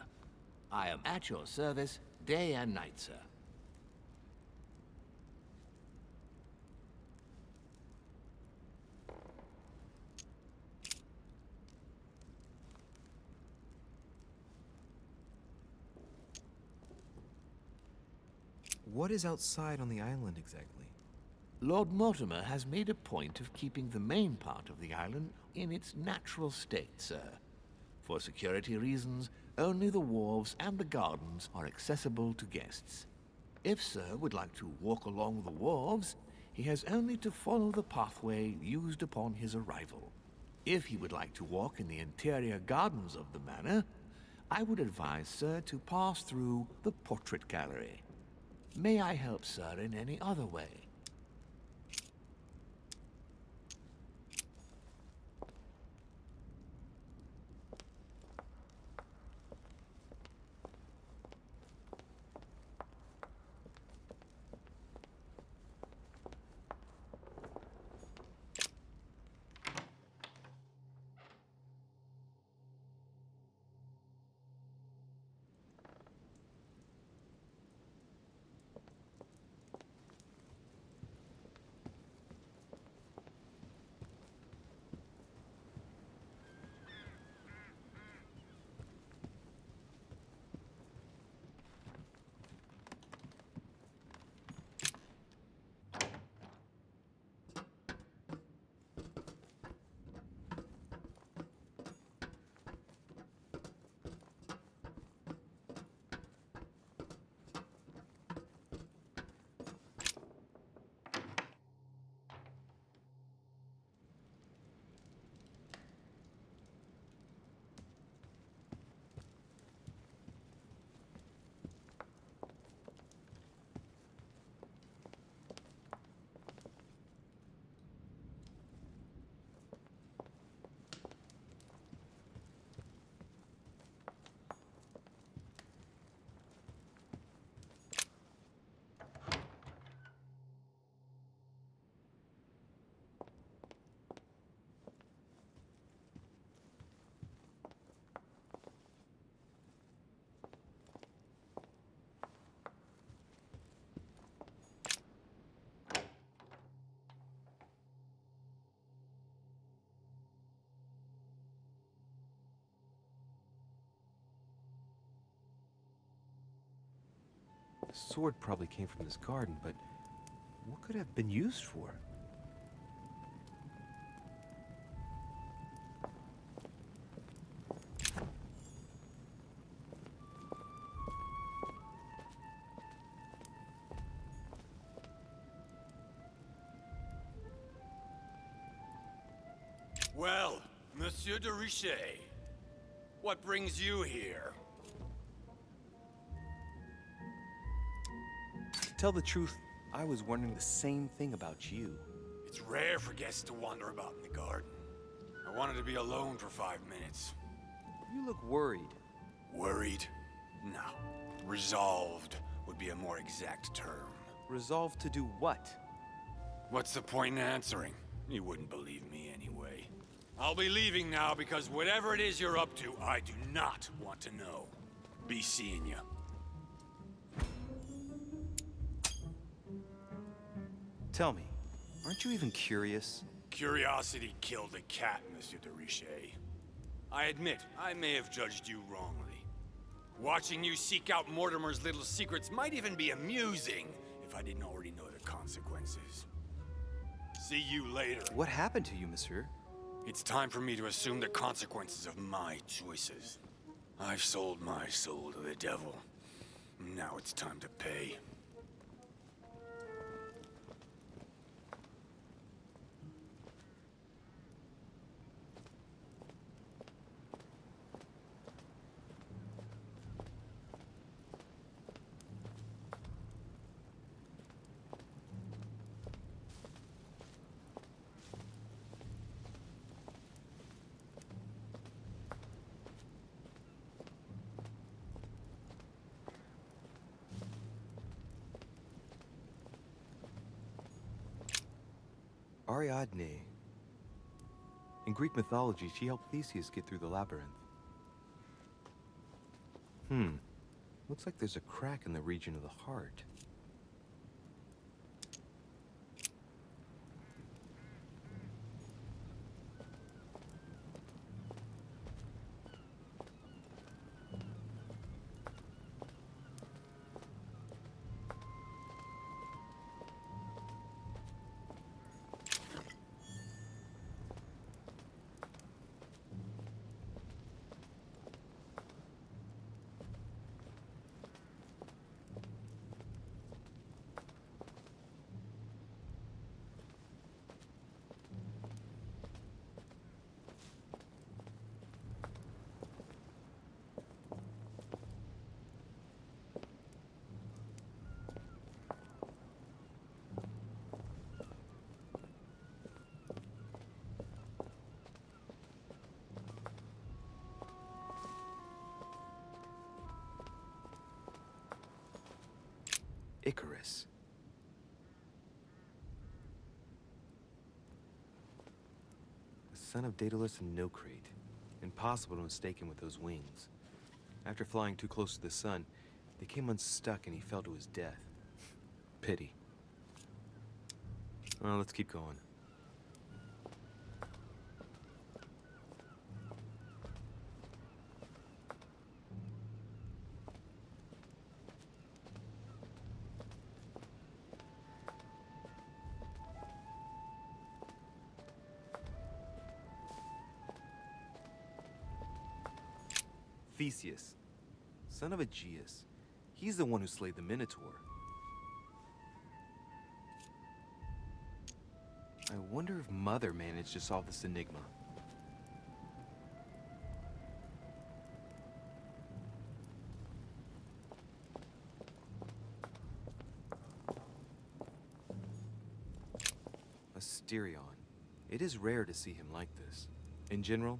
I am at your service day and night, sir. What is outside on the island exactly? Lord Mortimer has made a point of keeping the main part of the island in its natural state, sir. For security reasons, only the wharves and the gardens are accessible to guests. If Sir would like to walk along the wharves, he has only to follow the pathway used upon his arrival. If he would like to walk in the interior gardens of the manor, I would advise Sir to pass through the portrait gallery. May I help Sir in any other way? The sword probably came from this garden, but what could it have been used for? Well, Monsieur de Richet, what brings you here? To tell the truth, I was wondering the same thing about you. It's rare for guests to wander about in the garden. I wanted to be alone for 5 minutes. You look worried. Worried? No. Resolved would be a more exact term. Resolved to do what? What's the point in answering? You wouldn't believe me anyway. I'll be leaving now because whatever it is you're up to, I do not want to know. Be seeing ya. Tell me, aren't you even curious? Curiosity killed the cat, Monsieur de Richet. I admit, I may have judged you wrongly. Watching you seek out Mortimer's little secrets might even be amusing if I didn't already know the consequences. See you later. What happened to you, monsieur? It's time for me to assume the consequences of my choices. I've sold my soul to the devil. Now it's time to pay. Ariadne. In Greek mythology, she helped Theseus get through the labyrinth. Looks like there's a crack in the region of the heart. Icarus. The son of Daedalus and Nocrate. Impossible to mistake him with those wings. After flying too close to the sun, they came unstuck and he fell to his death. Pity. Well, let's keep going. Theseus, son of Aegeus. He's the one who slayed the Minotaur. I wonder if Mother managed to solve this enigma. Asterion. It is rare to see him like this. In general,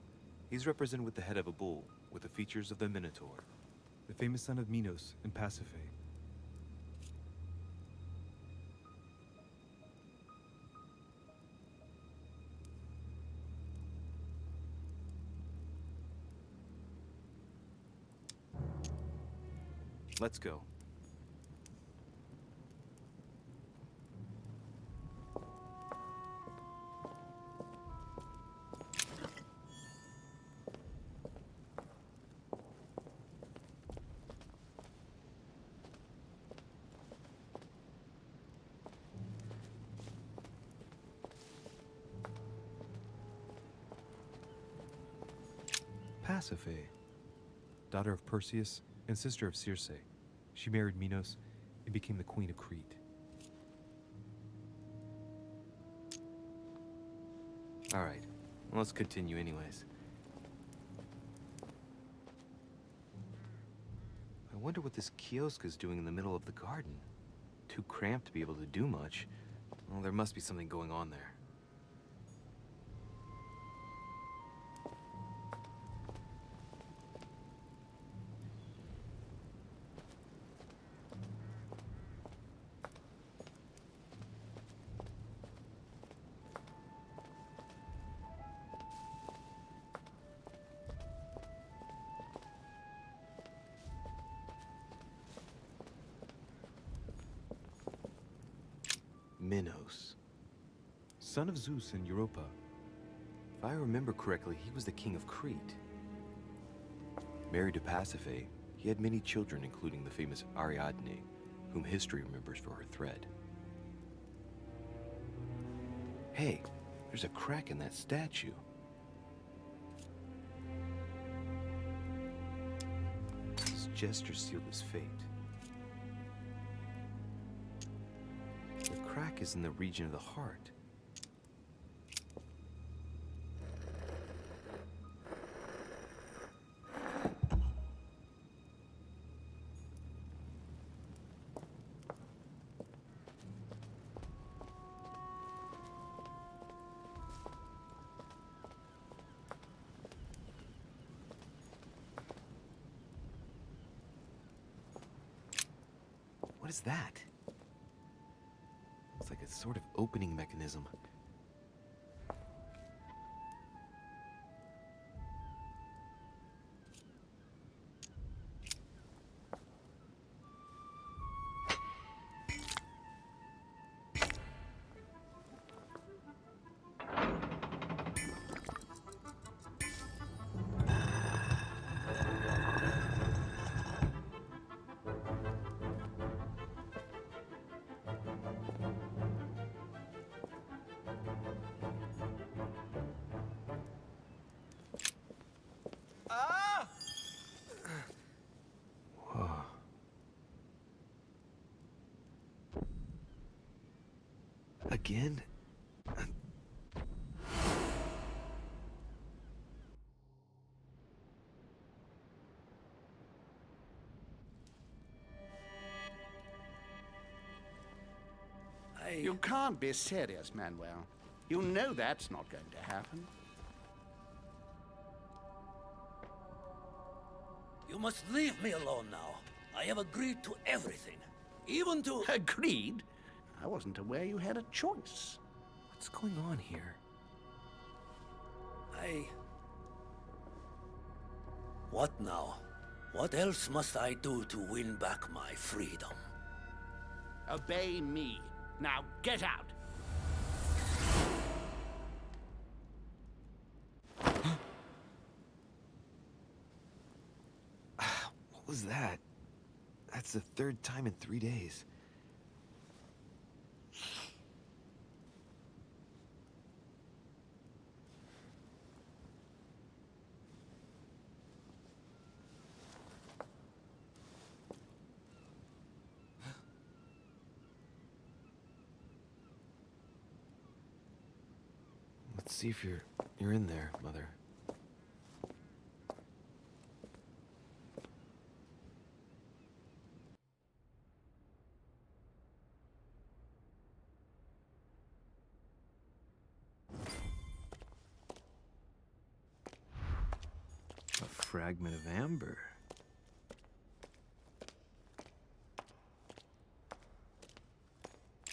he's represented with the head of a bull, with the features of the Minotaur. The famous son of Minos in Pasiphae. Let's go. Pasiphae, daughter of Perseus and sister of Circe. She married Minos and became the queen of Crete. Alright, well, let's continue anyways. I wonder what this kiosk is doing in the middle of the garden. Too cramped to be able to do much. Well, there must be something going on there. Minos, Son of Zeus and Europa. if I remember correctly, he was the king of Crete. Married to Pasiphae, he had many children, including the famous Ariadne, whom history remembers for her thread. Hey, there's a crack in that statue. His gesture sealed his fate. The crack is in the region of the heart. What is that? It's like a sort of opening mechanism. Again? You can't be serious, Manuel. You know that's not going to happen. You must leave me alone now. I have agreed to everything. even to... Agreed. I wasn't aware you had a choice. What's going on here? What now? What else must I do to win back my freedom? Obey me. Now get out. What was that? That's the third time in 3 days. Let's see if you're in there, Mother. A fragment of amber.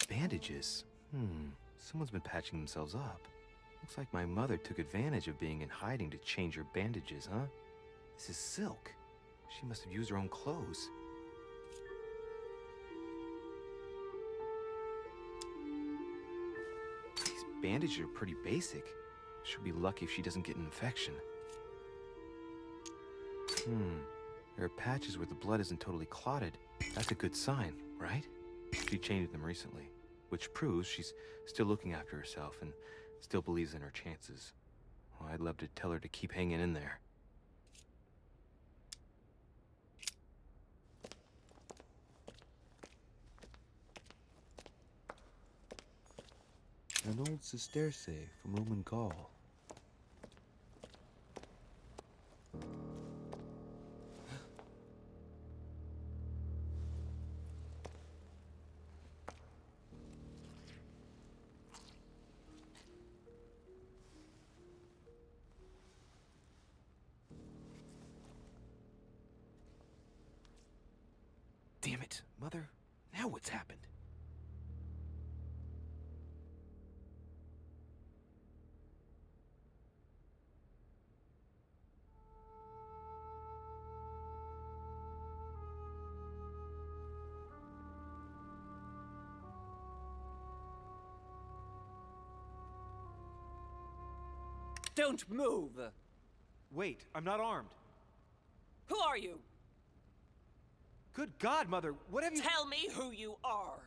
Bandages. Someone's been patching themselves up. Looks like my mother took advantage of being in hiding to change her bandages, huh? This is silk. She must have used her own clothes. These bandages are pretty basic. She'll be lucky if she doesn't get an infection. There are patches where the blood isn't totally clotted. That's a good sign, right? She changed them recently, which proves she's still looking after herself and still believes in her chances. Well, I'd love to tell her to keep hanging in there. An old sesterce from Roman Gaul. Damn it, Mother. Now what's happened? Don't move! Wait, I'm not armed. Who are you? Good God, Mother, what have you— Tell me who you are!